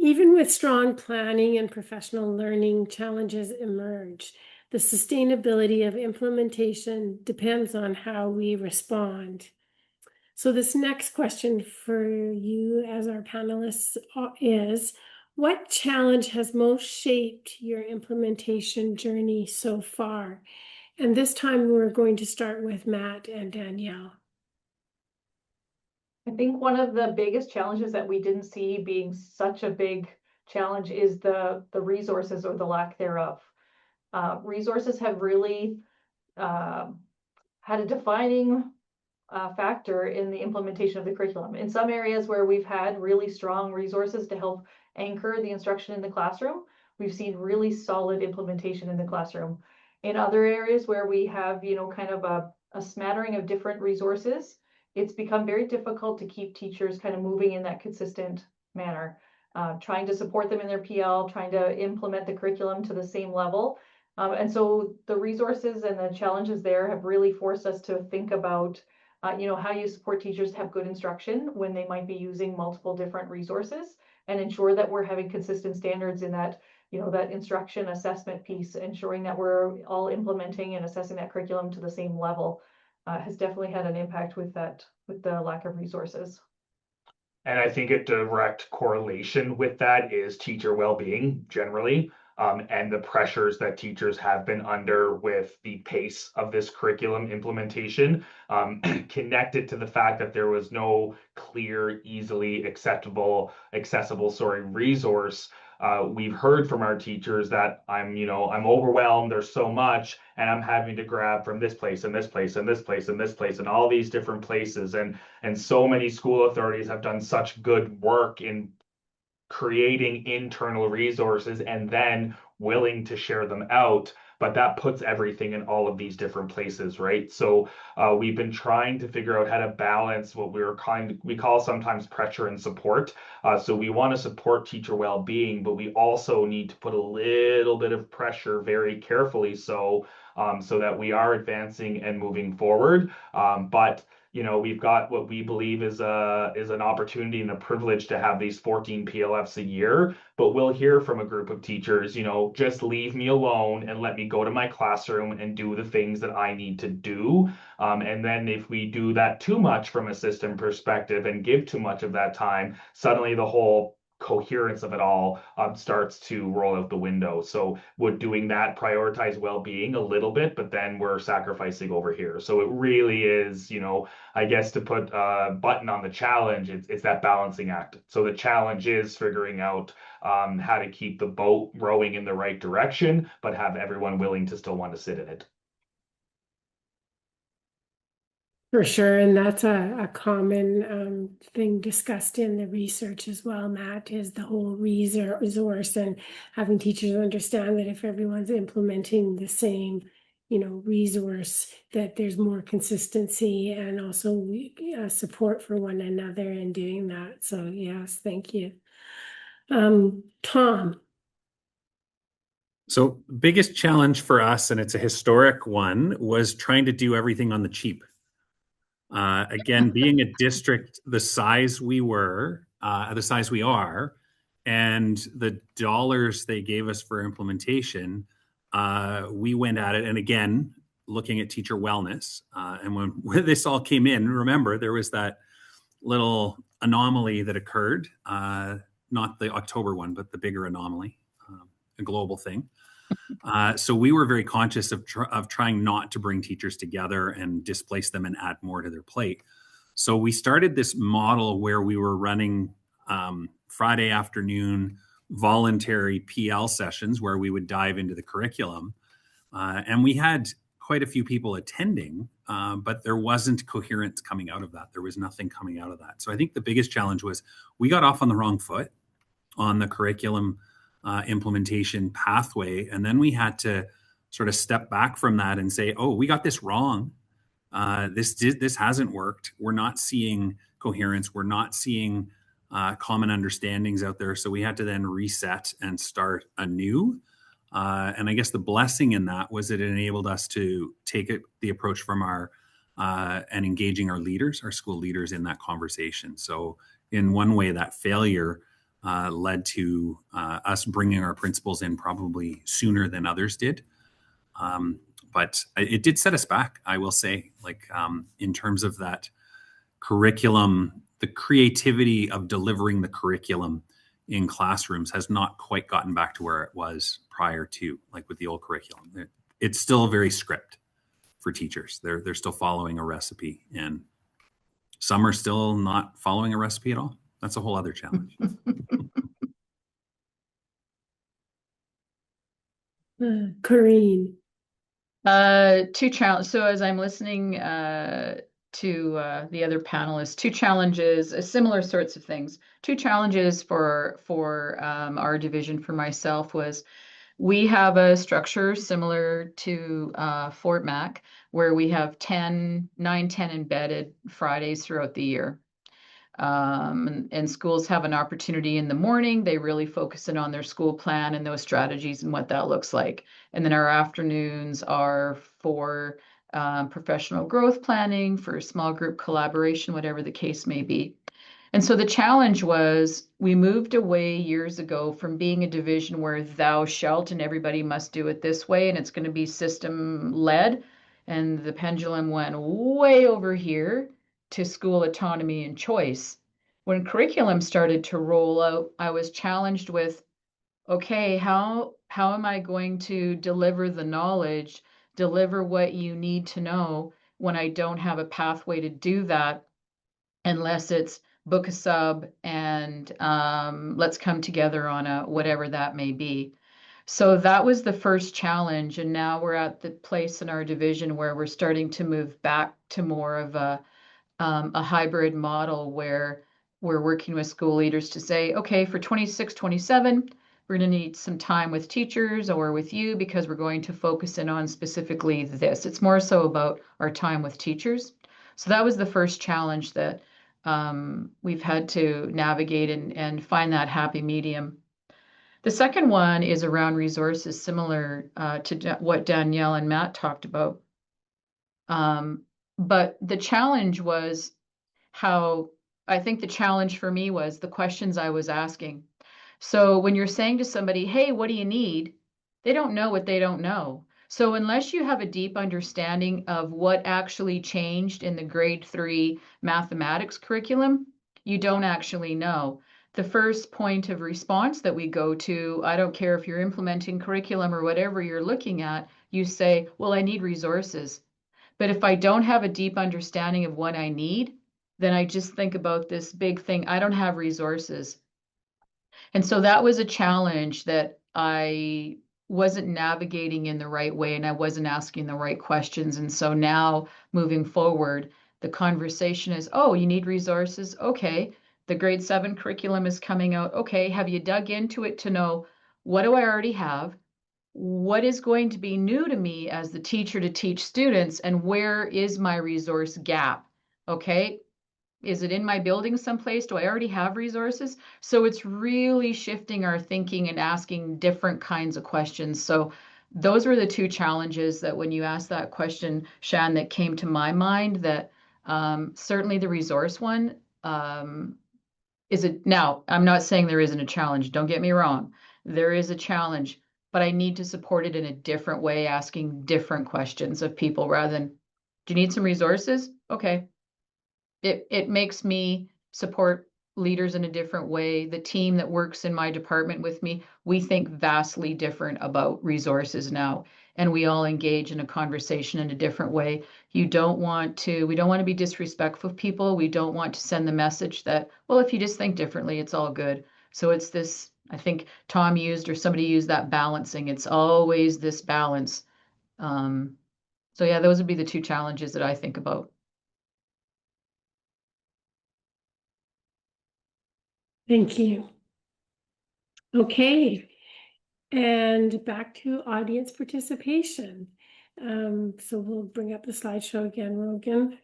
Even with strong planning and professional learning, challenges emerge. The sustainability of implementation depends on how we respond. So this next question for you as our panelists is, what challenge has most shaped your implementation journey so far? And this time we're going to start with Matt and Danielle. I think one of the biggest challenges that we didn't see being such a big challenge is the resources or the lack thereof. Resources have really had a defining factor in the implementation of the curriculum. In some areas where we've had really strong resources to help anchor the instruction in the classroom, we've seen really solid implementation in the classroom. In other areas where we have, kind of a smattering of different resources, it's become very difficult to keep teachers kind of moving in that consistent manner, trying to support them in their PL, trying to implement the curriculum to the same level. And so the resources and the challenges there have really forced us to think about, how you support teachers to have good instruction when they might be using multiple different resources, and ensure that we're having consistent standards in that, that instruction assessment piece, ensuring that we're all implementing and assessing that curriculum to the same level. Has definitely had an impact with the lack of resources. And I think a direct correlation with that is teacher well-being generally, and the pressures that teachers have been under with the pace of this curriculum implementation, connected to the fact that there was no clear, easily accessible resource. We've heard from our teachers that I'm overwhelmed, there's so much, and I'm having to grab from this place and this place and this place and this place and all these different places. And so many school authorities have done such good work in creating internal resources and then willing to share them out, but that puts everything in all of these different places, right? So we've been trying to figure out how to balance what we call sometimes pressure and support. So we want to support teacher well-being, but we also need to put a little bit of pressure very carefully so that we are advancing and moving forward. But we've got what we believe is an opportunity and a privilege to have these 14 PLFs a year, but we'll hear from a group of teachers, just leave me alone and let me go to my classroom and do the things that I need to do. And then if we do that too much from a system perspective and give too much of that time, suddenly the whole coherence of it all starts to roll out the window. So would doing that prioritize well-being a little bit, but then we're sacrificing over here. So it really is, I guess, to put a button on the challenge, it's that balancing act. So the challenge is figuring out how to keep the boat rowing in the right direction, but have everyone willing to still want to sit in it. For sure, and that's a common thing discussed in the research as well, Matt, is the whole resource and having teachers understand that if everyone's implementing the same, resource, that there's more consistency and also support for one another in doing that. So yes, thank you. Tom. So biggest challenge for us, and it's a historic one, was trying to do everything on the cheap. Again, being a district the size we are, and the dollars they gave us for implementation, we went at it. And again, looking at teacher wellness. And when this all came in, remember, there was that little anomaly that occurred, not the October one, but the bigger anomaly, a global thing. So we were very conscious of trying not to bring teachers together and displace them and add more to their plate. So we started this model where we were running Friday afternoon voluntary PL sessions where we would dive into the curriculum. And we had quite a few people attending, but there wasn't coherence coming out of that. There was nothing coming out of that. So I think the biggest challenge was we got off on the wrong foot on the curriculum implementation pathway. And then we had to sort of step back from that and say, oh, we got this wrong. This hasn't worked. We're not seeing coherence. We're not seeing common understandings out there. So we had to then reset and start anew. And I guess the blessing in that was it enabled us to take the approach from our and engaging our leaders, our school leaders in that conversation. So in one way, that failure led to us bringing our principals in probably sooner than others did. But it did set us back, I will say, in terms of that curriculum, the creativity of delivering the curriculum in classrooms has not quite gotten back to where it was prior to, like with the old curriculum. It's still very script for teachers. They're still following a recipe, and some are still not following a recipe at all. That's a whole other challenge. Corinne. Two challenges. So as I'm listening to the other panelists, two challenges, similar sorts of things. Two challenges for our division for myself was we have a structure similar to Fort Mac where we have 10 embedded Fridays throughout the year. And schools have an opportunity in the morning. They really focus in on their school plan and those strategies and what that looks like. And then our afternoons are for professional growth planning, for small group collaboration, whatever the case may be. And so the challenge was we moved away years ago from being a division where thou shalt and everybody must do it this way and it's going to be system led. And the pendulum went way over here to school autonomy and choice. When curriculum started to roll out, I was challenged with, okay, how am I going to deliver the knowledge, deliver what you need to know when I don't have a pathway to do that unless it's book a sub and let's come together on a whatever that may be. So that was the first challenge. And now we're at the place in our division where we're starting to move back to more of a hybrid model where we're working with school leaders to say, okay, for 26, 27, we're going to need some time with teachers or with you because we're going to focus in on specifically this. It's more so about our time with teachers. So that was the first challenge that we've had to navigate and find that happy medium. The second one is around resources, similar to what Danielle and Matt talked about. But the challenge was I think the challenge for me was the questions I was asking. So when you're saying to somebody, hey, what do you need? They don't know what they don't know. So unless you have a deep understanding of what actually changed in the grade 3 mathematics curriculum, you don't actually know. The first point of response that we go to, I don't care if you're implementing curriculum or whatever you're looking at, you say, well, I need resources. But if I don't have a deep understanding of what I need, then I just think about this big thing. I don't have resources. And so that was a challenge that I wasn't navigating in the right way and I wasn't asking the right questions. And so now moving forward, the conversation is, oh, you need resources? Okay. The grade 7 curriculum is coming out. Okay. Have you dug into it to know what do I already have? What is going to be new to me as the teacher to teach students, and where is my resource gap? Okay. Is it in my building someplace? Do I already have resources? So it's really shifting our thinking and asking different kinds of questions. So those were the two challenges that when you asked that question, Shan, that came to my mind, that certainly the resource one now, I'm not saying there isn't a challenge. Don't get me wrong. There is a challenge, but I need to support it in a different way, asking different questions of people rather than, do you need some resources? Okay. It makes me support leaders in a different way. The team that works in my department with me, we think vastly different about resources now, and we all engage in a conversation in a different way. We don't want to be disrespectful of people. We don't want to send the message that, well, if you just think differently, it's all good. So it's this, I think Tom used, or somebody used, that balancing. It's always this balance. So yeah, those would be the two challenges that I think about. Thank you. Okay, and back to audience participation. So we'll bring up the slideshow again, Rogan.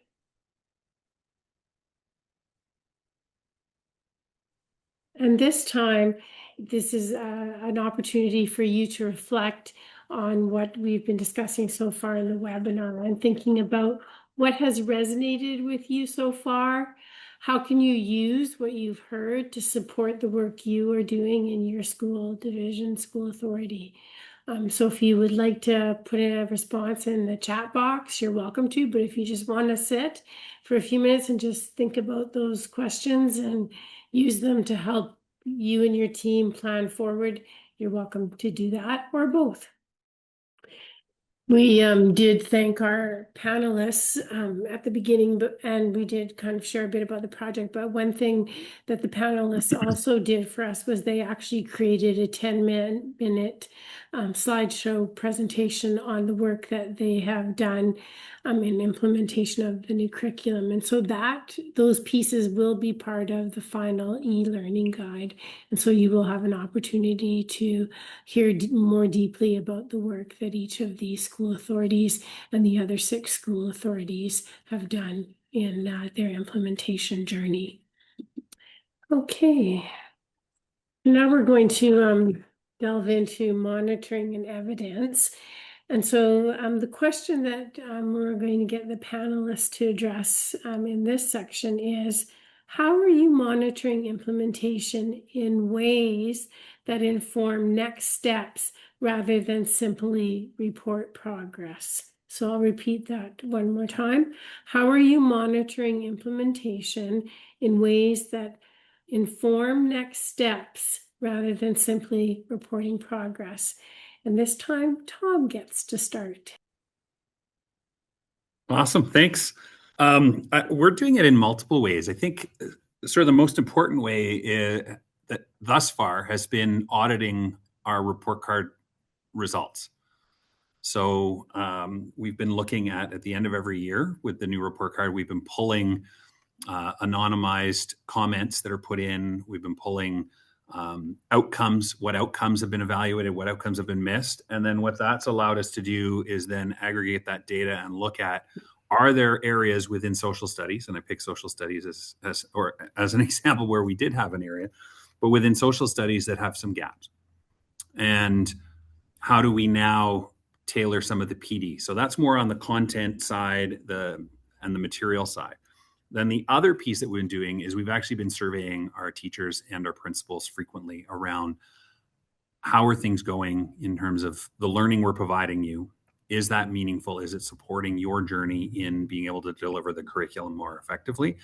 And this time, this is an opportunity for you to reflect on what we've been discussing so far in the webinar and thinking about what has resonated with you so far. How can you use what you've heard to support the work you are doing in your school division, school authority? So if you would like to put in a response in the chat box, you're welcome to, but if you just want to sit for a few minutes and just think about those questions and use them to help you and your team plan forward, you're welcome to do that, or both. We did thank our panelists at the beginning, and we did kind of share a bit about the project. But one thing that the panelists also did for us was they actually created a 10-minute slideshow presentation on the work that they have done in implementation of the new curriculum. And so those pieces will be part of the final e-learning guide. And so you will have an opportunity to hear more deeply about the work that each of these school authorities and the other 6 school authorities have done in their implementation journey. Okay, now we're going to delve into monitoring and evidence. And so the question that we're going to get the panelists to address in this section is, how are you monitoring implementation in ways that inform next steps rather than simply report progress? So I'll repeat that one more time. How are you monitoring implementation in ways that inform next steps rather than simply reporting progress? And this time, Tom gets to start. Awesome, thanks. We're doing it in multiple ways. I think sort of the most important way that thus far has been auditing our report card results. So we've been looking at the end of every year with the new report card, we've been pulling anonymized comments that are put in. We've been pulling outcomes, what outcomes have been evaluated, what outcomes have been missed. And then what that's allowed us to do is then aggregate that data and look at, are there areas within social studies, and I pick social studies as an example where we did have an area, but within social studies that have some gaps. And how do we now tailor some of the PD? So that's more on the content side, the and the material side. Then the other piece that we've been doing is we've actually been surveying our teachers and our principals frequently around how are things going in terms of the learning we're providing you. Is that meaningful? Is it supporting your journey in being able to deliver the curriculum more effectively?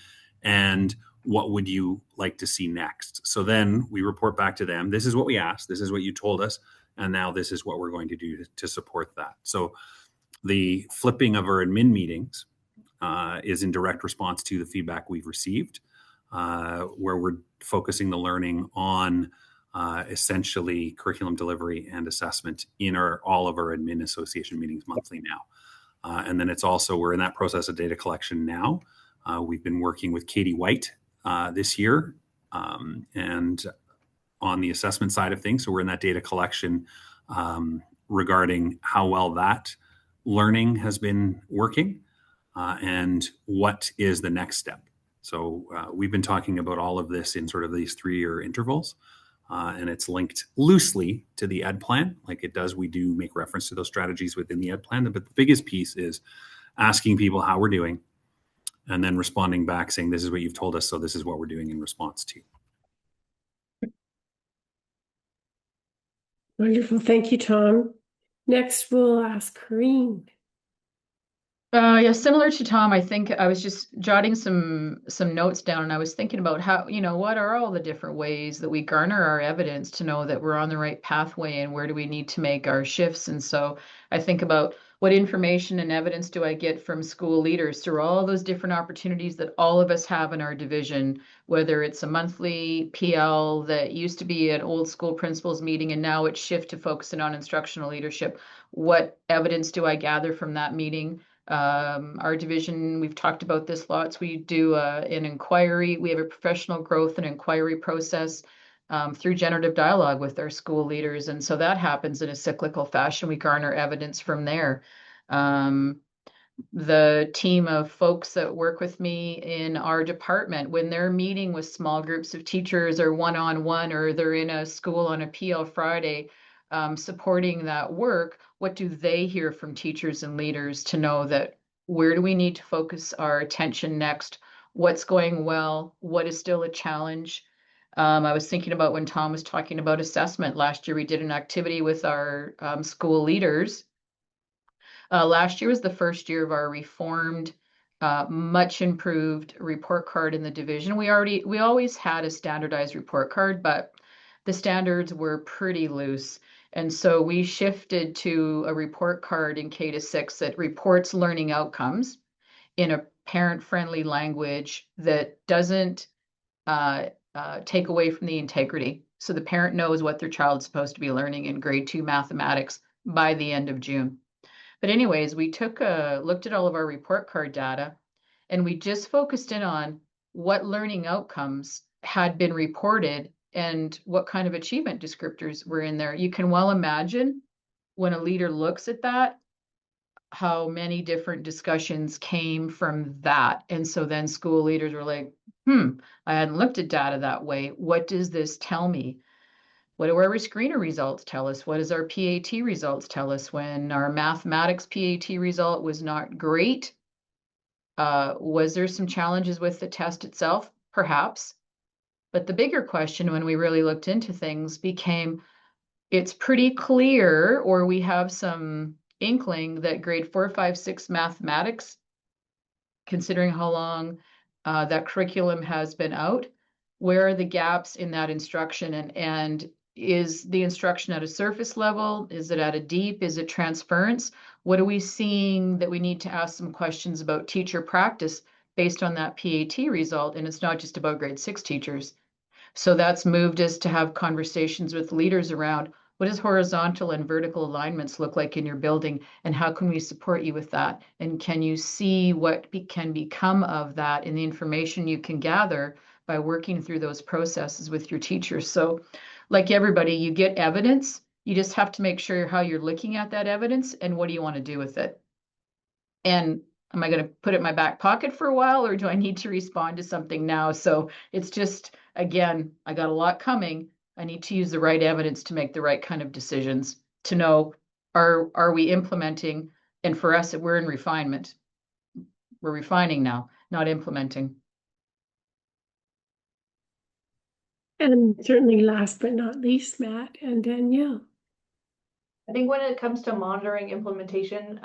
And what would you like to see next? So then we report back to them. This is what we asked. This is what you told us. And now this is what we're going to do to support that. So the flipping of our admin meetings is in direct response to the feedback we've received, where we're focusing the learning on essentially curriculum delivery and assessment in all of our admin association meetings monthly now. And then it's also, we're in that process of data collection now. We've been working with Katie White this year and on the assessment side of things. So we're in that data collection regarding how well that learning has been working and what is the next step. So we've been talking about all of this in sort of these 3-year intervals. And it's linked loosely to the ed plan, like it does. We do make reference to those strategies within the ed plan, but the biggest piece is asking people how we're doing and then responding back saying, this is what you've told us, so this is what we're doing in response to. Wonderful. Thank you, Tom. Next, we'll ask Corinne. Yeah, similar to Tom, I think I was just jotting some notes down, and I was thinking about how, what are all the different ways that we garner our evidence to know that we're on the right pathway, and where do we need to make our shifts? And so I think about what information and evidence do I get from school leaders through all those different opportunities that all of us have in our division, whether it's a monthly PL that used to be an old school principals meeting and now it's shift to focusing on instructional leadership. What evidence do I gather from that meeting? Our division, we've talked about this lots. We do an inquiry. We have a professional growth and inquiry process through generative dialogue with our school leaders. And so that happens in a cyclical fashion. We garner evidence from there. The team of folks that work with me in our department, when they're meeting with small groups of teachers or one-on-one, or they're in a school on a PL Friday, supporting that work, what do they hear from teachers and leaders to know that where do we need to focus our attention next? What's going well? What is still a challenge? I was thinking about when Tom was talking about assessment. Last year, we did an activity with our school leaders. Last year was the first year of our reformed, much improved report card in the division. We always had a standardized report card, but the standards were pretty loose. And so we shifted to a report card in K-6 that reports learning outcomes in a parent-friendly language that doesn't take away from the integrity. So the parent knows what their child's supposed to be learning in grade 2 mathematics by the end of June. But anyways, we looked at all of our report card data, and we just focused in on what learning outcomes had been reported and what kind of achievement descriptors were in there. You can well imagine when a leader looks at that, how many different discussions came from that. And so then school leaders were like, I hadn't looked at data that way. What does this tell me? What do our screener results tell us? What does our PAT results tell us? When our mathematics PAT result was not great, was there some challenges with the test itself? Perhaps. But the bigger question when we really looked into things became, it's pretty clear, or we have some inkling that grade 4, 5, 6 mathematics, considering how long that curriculum has been out, where are the gaps in that instruction? And is the instruction at a surface level? Is it at a deep? Is it transference? What are we seeing that we need to ask some questions about teacher practice based on that PAT result? And it's not just about grade 6 teachers. So that's moved us to have conversations with leaders around what does horizontal and vertical alignments look like in your building, and how can we support you with that? And can you see what can become of that in the information you can gather by working through those processes with your teachers? So like everybody, you get evidence. You just have to make sure how you're looking at that evidence and what do you want to do with it. And am I going to put it in my back pocket for a while, or do I need to respond to something now? So it's just, again, I got a lot coming. I need to use the right evidence to make the right kind of decisions to know, are we implementing? And for us, we're in refinement. we're refining now, not implementing. And certainly last but not least, Matt and Danielle. I think when it comes to monitoring implementation,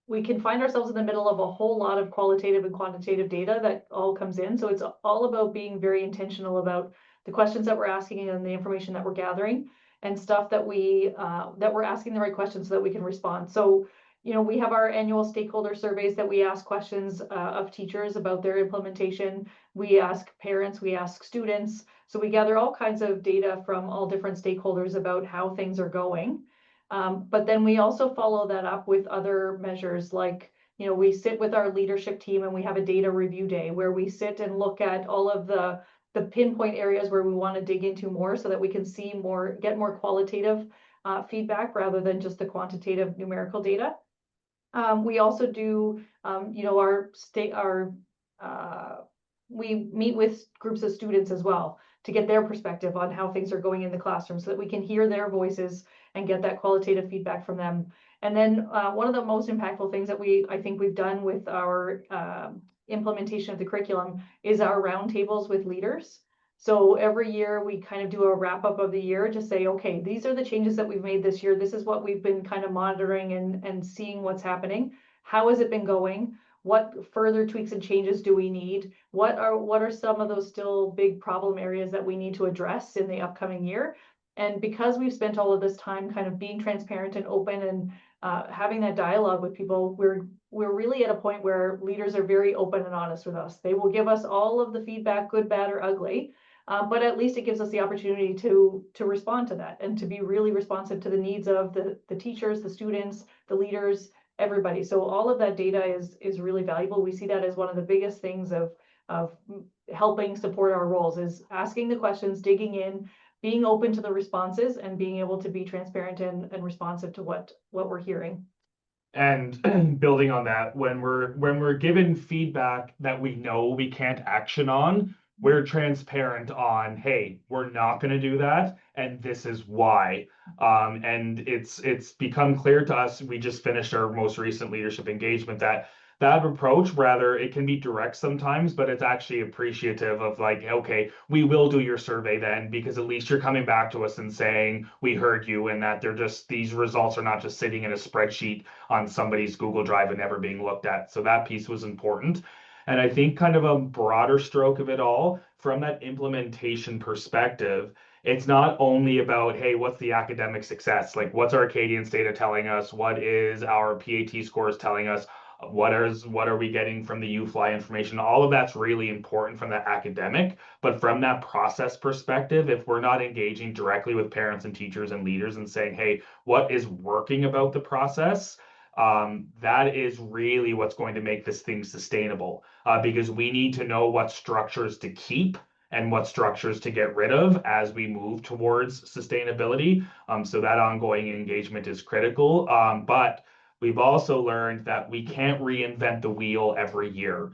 we can find ourselves in the middle of a whole lot of qualitative and quantitative data that all comes in. So it's all about being very intentional about the questions that we're asking and the information that we're gathering, and stuff that we're asking the right questions so that we can respond. So, we have our annual stakeholder surveys that we ask questions of teachers about their implementation. We ask parents, we ask students. So we gather all kinds of data from all different stakeholders about how things are going. But then we also follow that up with other measures, like, we sit with our leadership team and we have a data review day where we sit and look at all of the pinpoint areas where we want to dig into more so that we can see more, get more qualitative feedback rather than just the quantitative numerical data. We also do, we meet with groups of students as well to get their perspective on how things are going in the classroom so that we can hear their voices and get that qualitative feedback from them. And then one of the most impactful things that I think we've done with our implementation of the curriculum is our roundtables with leaders. So every year we kind of do a wrap up of the year to say, okay, these are the changes that we've made this year. This is what we've been kind of monitoring and seeing what's happening. How has it been going? What further tweaks and changes do we need? What are some of those still big problem areas that we need to address in the upcoming year? And because we've spent all of this time kind of being transparent and open and having that dialogue with people, we're really at a point where leaders are very open and honest with us. They will give us all of the feedback, good, bad, or ugly. But at least it gives us the opportunity to respond to that and to be really responsive to the needs of the teachers, the students, the leaders, everybody. So all of that data is really valuable. We see that as one of the biggest things of helping support our roles, is asking the questions, digging in, being open to the responses, and being able to be transparent and responsive to what we're hearing. And building on that, when we're given feedback that we know we can't action on, we're transparent on, hey, we're not going to do that, and this is why. And it's become clear to us. We just finished our most recent leadership engagement that approach, rather, it can be direct sometimes, but it's actually appreciative of like, okay, we will do your survey then, because at least you're coming back to us and saying we heard you, and that these results are not just sitting in a spreadsheet on somebody's Google Drive and never being looked at. So that piece was important. And I think kind of a broader stroke of it all, from that implementation perspective, it's not only about, hey, what's the academic success? Like, what's our Acadians data telling us? What is our PAT scores telling us? What are we getting from the UFly information? All of that's really important from that academic, but from that process perspective, if we're not engaging directly with parents and teachers and leaders and saying, hey, what is working about the process? That is really what's going to make this thing sustainable, because we need to know what structures to keep and what structures to get rid of as we move towards sustainability. So that ongoing engagement is critical. But we've also learned that we can't reinvent the wheel every year.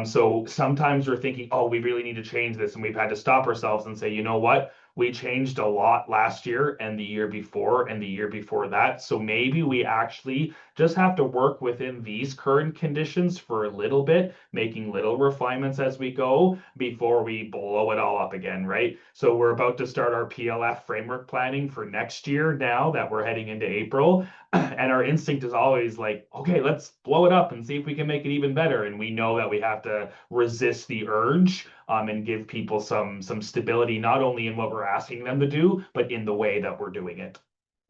So sometimes we're thinking, oh, we really need to change this. And we've had to stop ourselves and say, you know what? We changed a lot last year and the year before and the year before that. So maybe we actually just have to work within these current conditions for a little bit, making little refinements as we go before we blow it all up again, right? So we're about to start our PLF framework planning for next year now that we're heading into April. And our instinct is always like, okay, let's blow it up and see if we can make it even better. And we know that we have to resist the urge and give people some stability, not only in what we're asking them to do, but in the way that we're doing it.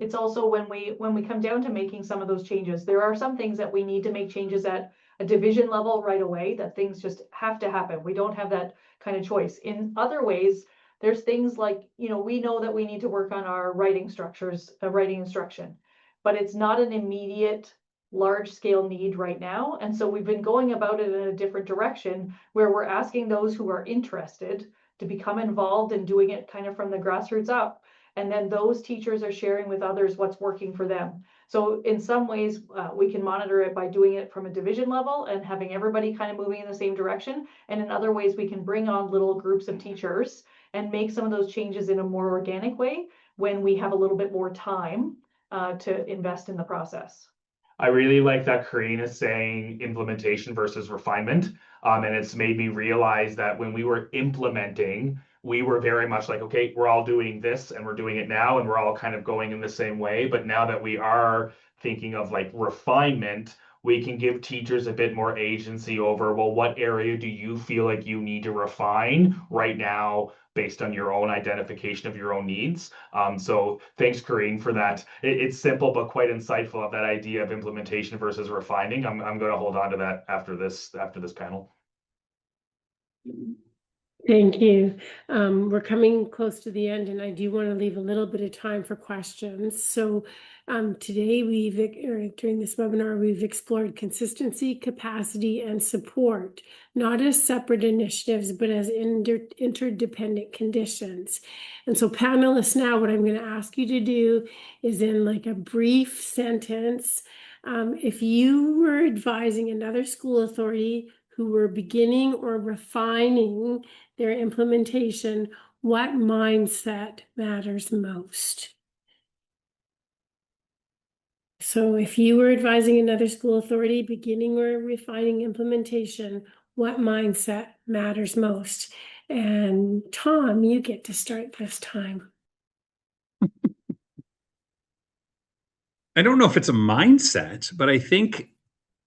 It's also when we come down to making some of those changes, there are some things that we need to make changes at a division level right away, that things just have to happen. We don't have that kind of choice. In other ways, there's things like, we know that we need to work on our writing structures, writing instruction, but it's not an immediate large scale need right now. And so we've been going about it in a different direction, where we're asking those who are interested to become involved and doing it kind of from the grassroots up. And then those teachers are sharing with others what's working for them. So in some ways, we can monitor it by doing it from a division level and having everybody kind of moving in the same direction. And in other ways, we can bring on little groups of teachers and make some of those changes in a more organic way when we have a little bit more time to invest in the process. I really like that Corinne is saying implementation versus refinement. And it's made me realize that when we were implementing, we were very much like, okay, we're all doing this and we're doing it now and we're all kind of going in the same way. But now that we are thinking of like refinement, we can give teachers a bit more agency over, well, what area do you feel like you need to refine right now based on your own identification of your own needs? So thanks, Corinne, for that. It's simple but quite insightful of that idea of implementation versus refining. I'm going to hold on to that after this panel. Thank you. We're coming close to the end, and I do want to leave a little bit of time for questions. So today during this webinar, we've explored consistency, capacity, and support, not as separate initiatives, but as interdependent conditions. And so panelists, now what I'm going to ask you to do is in like a brief sentence, if you were advising another school authority who were beginning or refining their implementation, what mindset matters most? So if you were advising another school authority beginning or refining implementation, what mindset matters most? And Tom, you get to start this time. I don't know if it's a mindset, but I think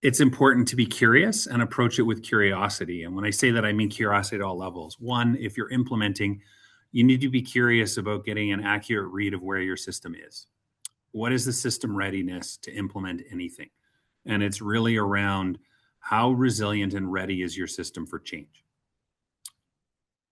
it's important to be curious and approach it with curiosity. And when I say that, I mean curiosity at all levels. One, if you're implementing, you need to be curious about getting an accurate read of where your system is. What is the system readiness to implement anything? And it's really around how resilient and ready is your system for change.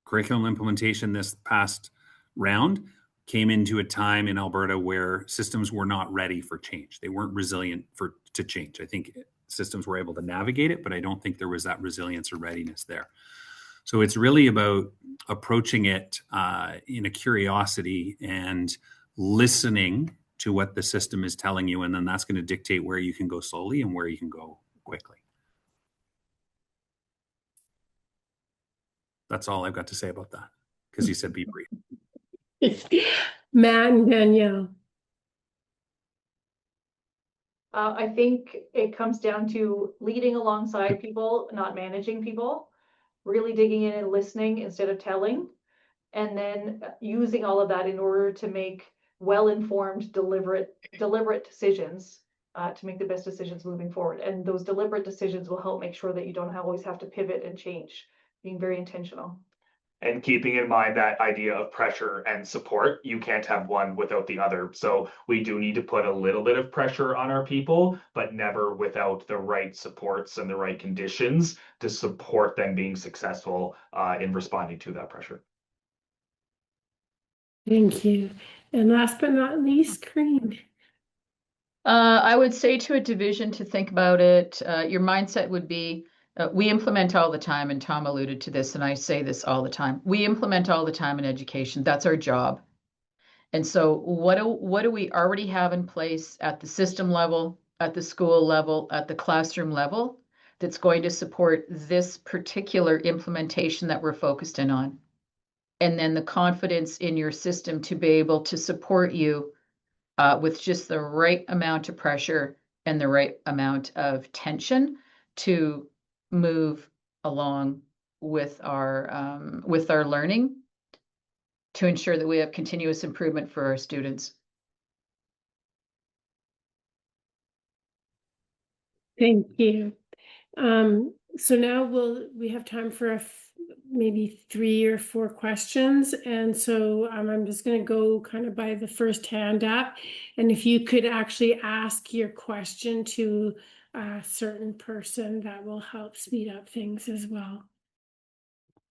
Curriculum implementation this past round came into a time in Alberta where systems were not ready for change. They weren't resilient to change. I think systems were able to navigate it, but I don't think there was that resilience or readiness there. So it's really about approaching it in a curiosity and listening to what the system is telling you, and then that's going to dictate where you can go slowly and where you can go quickly. That's all I've got to say about that, because you said be brief. Matt and Danielle. I think it comes down to leading alongside people, not managing people, really digging in and listening instead of telling, and then using all of that in order to make well-informed, deliberate decisions to make the best decisions moving forward. And those deliberate decisions will help make sure that you don't always have to pivot and change, being very intentional. And keeping in mind that idea of pressure and support, you can't have one without the other. So we do need to put a little bit of pressure on our people, but never without the right supports and the right conditions to support them being successful in responding to that pressure. Thank you. And last but not least, Corinne. I would say to a division to think about it, your mindset would be, we implement all the time, and Tom alluded to this, and I say this all the time. We implement all the time in education. That's our job. And so what do we already have in place at the system level, at the school level, at the classroom level that's going to support this particular implementation that we're focused in on? And then the confidence in your system to be able to support you with just the right amount of pressure and the right amount of tension to move along with our learning to ensure that we have continuous improvement for our students. Thank you. So now we have time for maybe 3 or 4 questions. And so I'm just going to go kind of by the first hand up. And if you could actually ask your question to a certain person, that will help speed up things as well.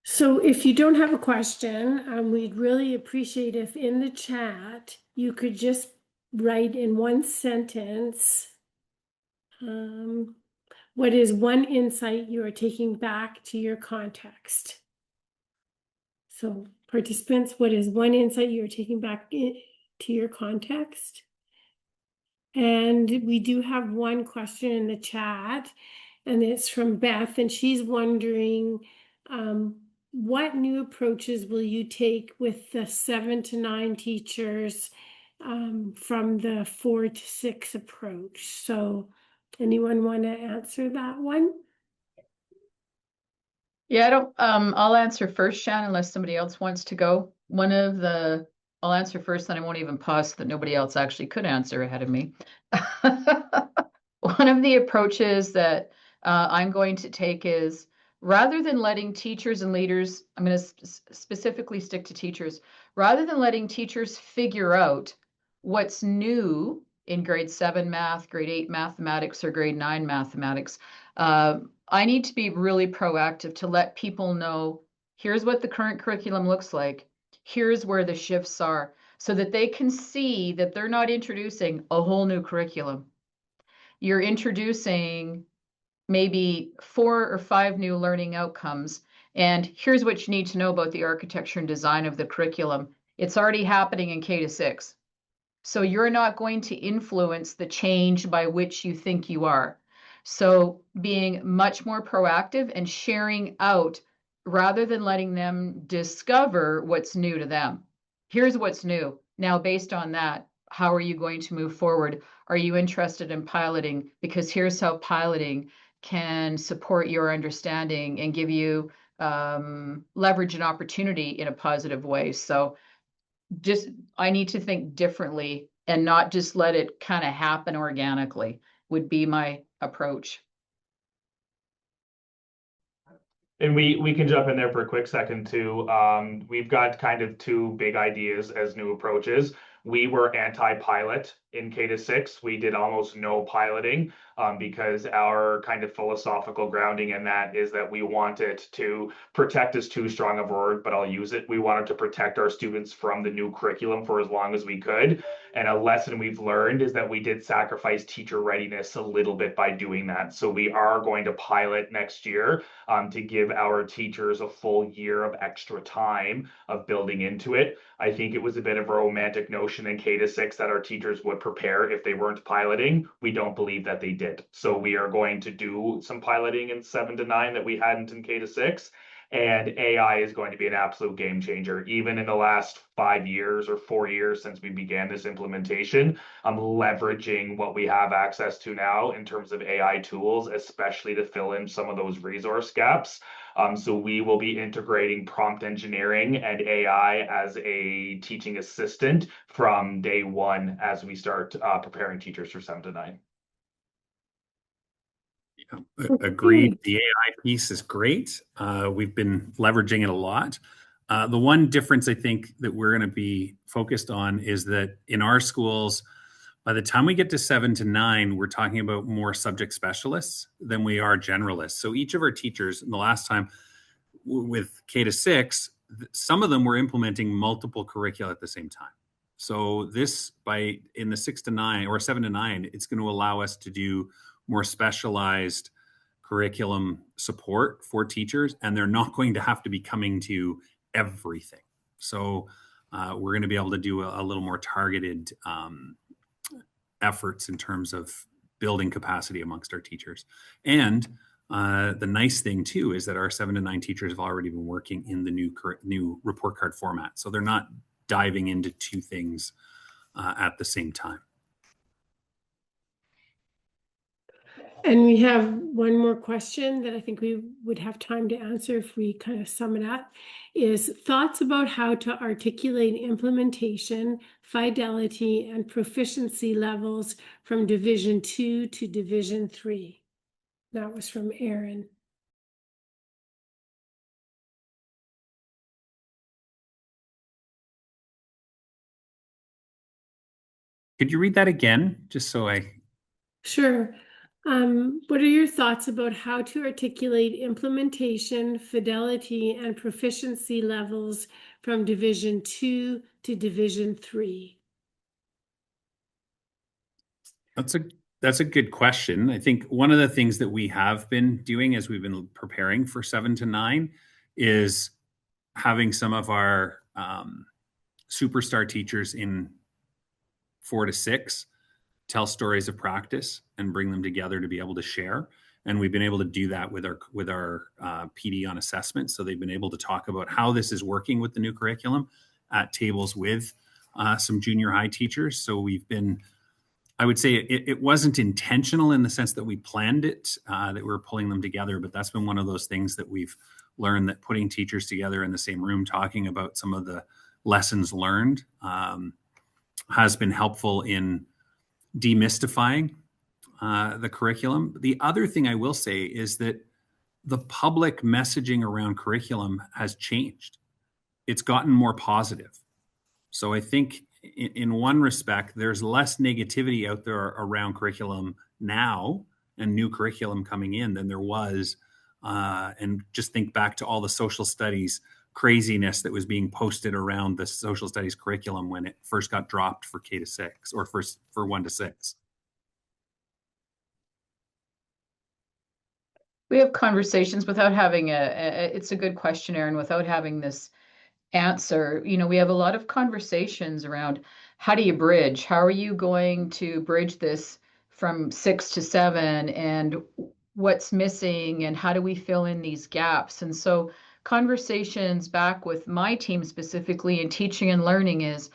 So if you don't have a question, we'd really appreciate if in the chat you could just write in one sentence, what is one insight you are taking back to your context? So participants, what is one insight you are taking back to your context? And we do have one question in the chat, and it's from Beth, and she's wondering, what new approaches will you take with the 7 to 9 teachers from the 4 to 6 approach? So Anyone want to answer that one? Yeah, I don't, I'll answer first, Shan, unless somebody else wants to go. I'll answer first, then I won't even pause so that nobody else actually could answer ahead of me. One of the approaches that I'm going to take is, rather than letting teachers and leaders, I'm going to specifically stick to teachers, rather than letting teachers figure out what's new in grade 7 math, grade 8 mathematics, or grade 9 mathematics, I need to be really proactive to let people know, here's what the current curriculum looks like. Here's where the shifts are, so that they can see that they're not introducing a whole new curriculum. You're introducing maybe 4 or 5 new learning outcomes. And here's what you need to know about the architecture and design of the curriculum. It's already happening in K-6. So you're not going to influence the change by which you think you are. So being much more proactive and sharing out rather than letting them discover what's new to them. Here's what's new. Now, based on that, how are you going to move forward? Are you interested in piloting? Because here's how piloting can support your understanding and give you leverage and opportunity in a positive way. So I need to think differently and not just let it kind of happen organically would be my approach. And we can jump in there for a quick second too. We've got kind of 2 big ideas as new approaches. We were anti-pilot in K-6. We did almost no piloting because our kind of philosophical grounding in that is that we wanted to protect is too strong of a word, but I'll use it. We wanted to protect our students from the new curriculum for as long as we could. And a lesson we've learned is that we did sacrifice teacher readiness a little bit by doing that. So we are going to pilot next year to give our teachers a full year of extra time of building into it. I think it was a bit of a romantic notion in K-6 that our teachers would prepare if they weren't piloting. We don't believe that they did. So we are going to do some piloting in 7 to 9 that we hadn't in K-6. And AI is going to be an absolute game changer. Even in the last 5 years or 4 years since we began this implementation, I'm leveraging what we have access to now in terms of AI tools, especially to fill in some of those resource gaps. So we will be integrating prompt engineering and AI as a teaching assistant from day 1 as we start preparing teachers for 7 to 9. Agreed. The AI piece is great. We've been leveraging it a lot. The one difference I think that we're going to be focused on is that in our schools, by the time we get to 7 to 9, we're talking about more subject specialists than we are generalists. So each of our teachers, in the last time with K-6, some of them were implementing multiple curricula at the same time. So this, in the 6 to 9 or 7 to 9, it's going to allow us to do more specialized curriculum support for teachers, and they're not going to have to be coming to everything. So we're going to be able to do a little more targeted efforts in terms of building capacity amongst our teachers. And the nice thing too is that our 7 to 9 teachers have already been working in the new report card format. So they're not diving into 2 things at the same time. And we have one more question that I think we would have time to answer if we kind of sum it up, is thoughts about how to articulate implementation, fidelity, and proficiency levels from Division 2 to Division 3. That was from Aaron. Could you read that again, just so I... Sure. What are your thoughts about how to articulate implementation, fidelity, and proficiency levels from Division 2 to Division 3? That's a good question. I think one of the things that we have been doing as we've been preparing for 7 to 9 is having some of our superstar teachers in 4 to 6 tell stories of practice and bring them together to be able to share. And we've been able to do that with our PD on assessment. So they've been able to talk about how this is working with the new curriculum at tables with some junior high teachers. So we've been I would say it wasn't intentional in the sense that we planned it, that we were pulling them together, but that's been one of those things that we've learned, that putting teachers together in the same room, talking about some of the lessons learned, has been helpful in demystifying the curriculum. The other thing I will say is that the public messaging around curriculum has changed. It's gotten more positive. So I think in one respect, there's less negativity out there around curriculum now and new curriculum coming in than there was. And just think back to all the social studies craziness that was being posted around the social studies curriculum when it first got dropped for K-6 or for 1-6. We have conversations without having it's a good question, Aaron, without having this answer. We have a lot of conversations around how do you bridge? How are you going to bridge this from 6 to 7, and what's missing, and how do we fill in these gaps? And so conversations back with my team specifically in teaching and learning is,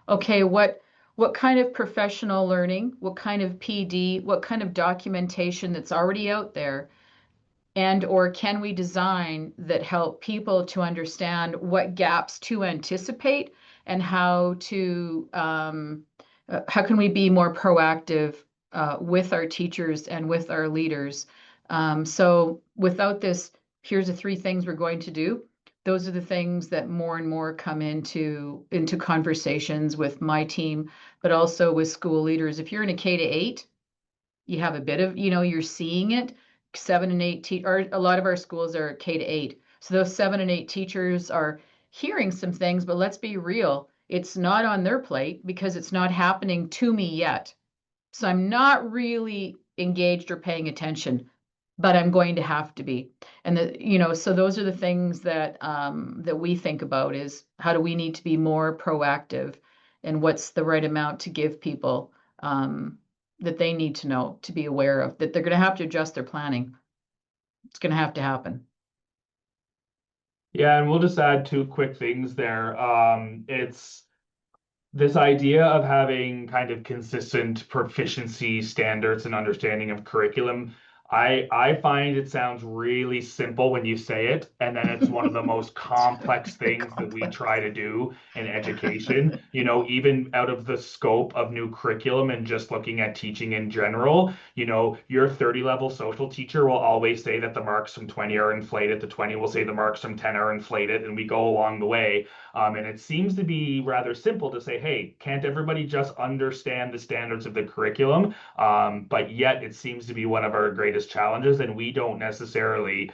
okay, what kind of professional learning, what kind of PD, what kind of documentation that's already out there, and or can we design that help people to understand what gaps to anticipate, and how can we be more proactive with our teachers and with our leaders. So without this, here's the 3 things we're going to do. Those are the things that more and more come into conversations with my team, but also with school leaders. If you're in a K-8, you have a bit of, you're seeing it. 7 and 8 or a lot of our schools are K-8. So those 7 and 8 teachers are hearing some things, but let's be real. It's not on their plate because it's not happening to me yet. So I'm not really engaged or paying attention, but I'm going to have to be. And so those are the things that that we think about, is how do we need to be more proactive, and what's the right amount to give people that they need to know, to be aware of, that they're going to have to adjust their planning. It's going to have to happen. Yeah, and we'll just add 2 quick things there. It's this idea of having kind of consistent proficiency standards and understanding of curriculum. I find it sounds really simple when you say it, and then it's one of the most complex things that we try to do in education. Even out of the scope of new curriculum and just looking at teaching in general, your 30-level social teacher will always say that the marks from 20 are inflated. The 20 will say the marks from 10 are inflated, and we go along the way. And it seems to be rather simple to say, hey, can't everybody just understand the standards of the curriculum? But yet it seems to be one of our greatest challenges, and we don't necessarily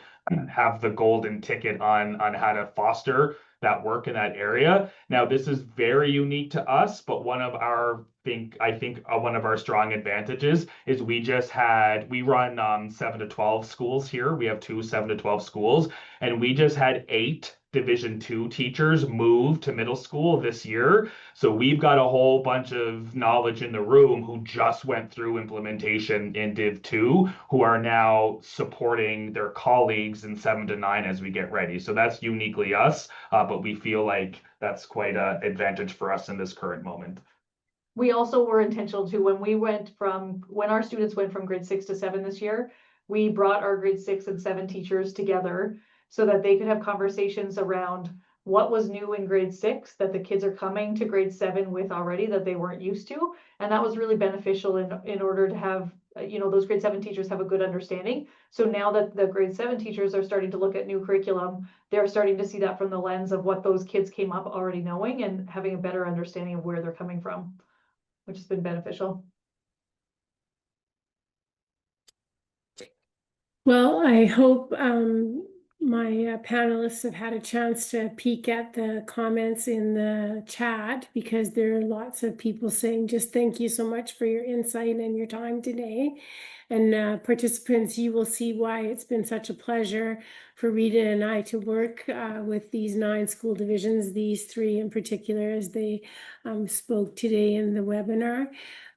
have the golden ticket on how to foster that work in that area. Now, this is very unique to us, but one of our one of our strong advantages is we run 7 to 12 schools here. We have 2 7 to 12 schools, and we just had 8 Division 2 teachers move to middle school this year. So we've got a whole bunch of knowledge in the room who just went through implementation in Div 2, who are now supporting their colleagues in 7 to 9 as we get ready. So that's uniquely us, but we feel like that's quite an advantage for us in this current moment. We also were intentional to, when our students went from grade 6 to 7 this year, we brought our grade 6 and 7 teachers together so that they could have conversations around what was new in grade 6 that the kids are coming to grade 7 with already that they weren't used to. And that was really beneficial in order to have, those grade 7 teachers have a good understanding. So now that the grade 7 teachers are starting to look at new curriculum, they're starting to see that from the lens of what those kids came up already knowing and having a better understanding of where they're coming from, which has been beneficial. Well, I hope my panelists have had a chance to peek at the comments in the chat, because there are lots of people saying just thank you so much for your insight and your time today. And participants, you will see why it's been such a pleasure for Rita and I to work with these 9 school divisions, these 3 in particular, as they spoke today in the webinar.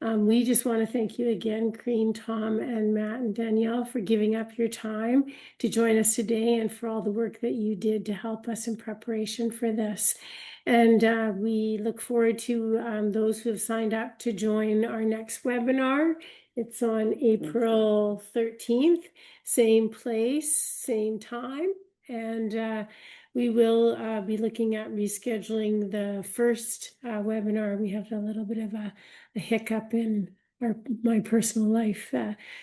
We just want to thank you again, Corinne, Tom, and Matt and Danielle, for giving up your time to join us today, and for all the work that you did to help us in preparation for this. And we look forward to those who have signed up to join our next webinar. It's on April 13th, same place, same time. And we will be looking at rescheduling the first webinar. We have a little bit of a hiccup in my personal life.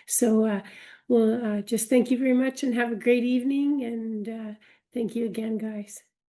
So we'll just thank you very much and have a great evening. And thank you again, guys.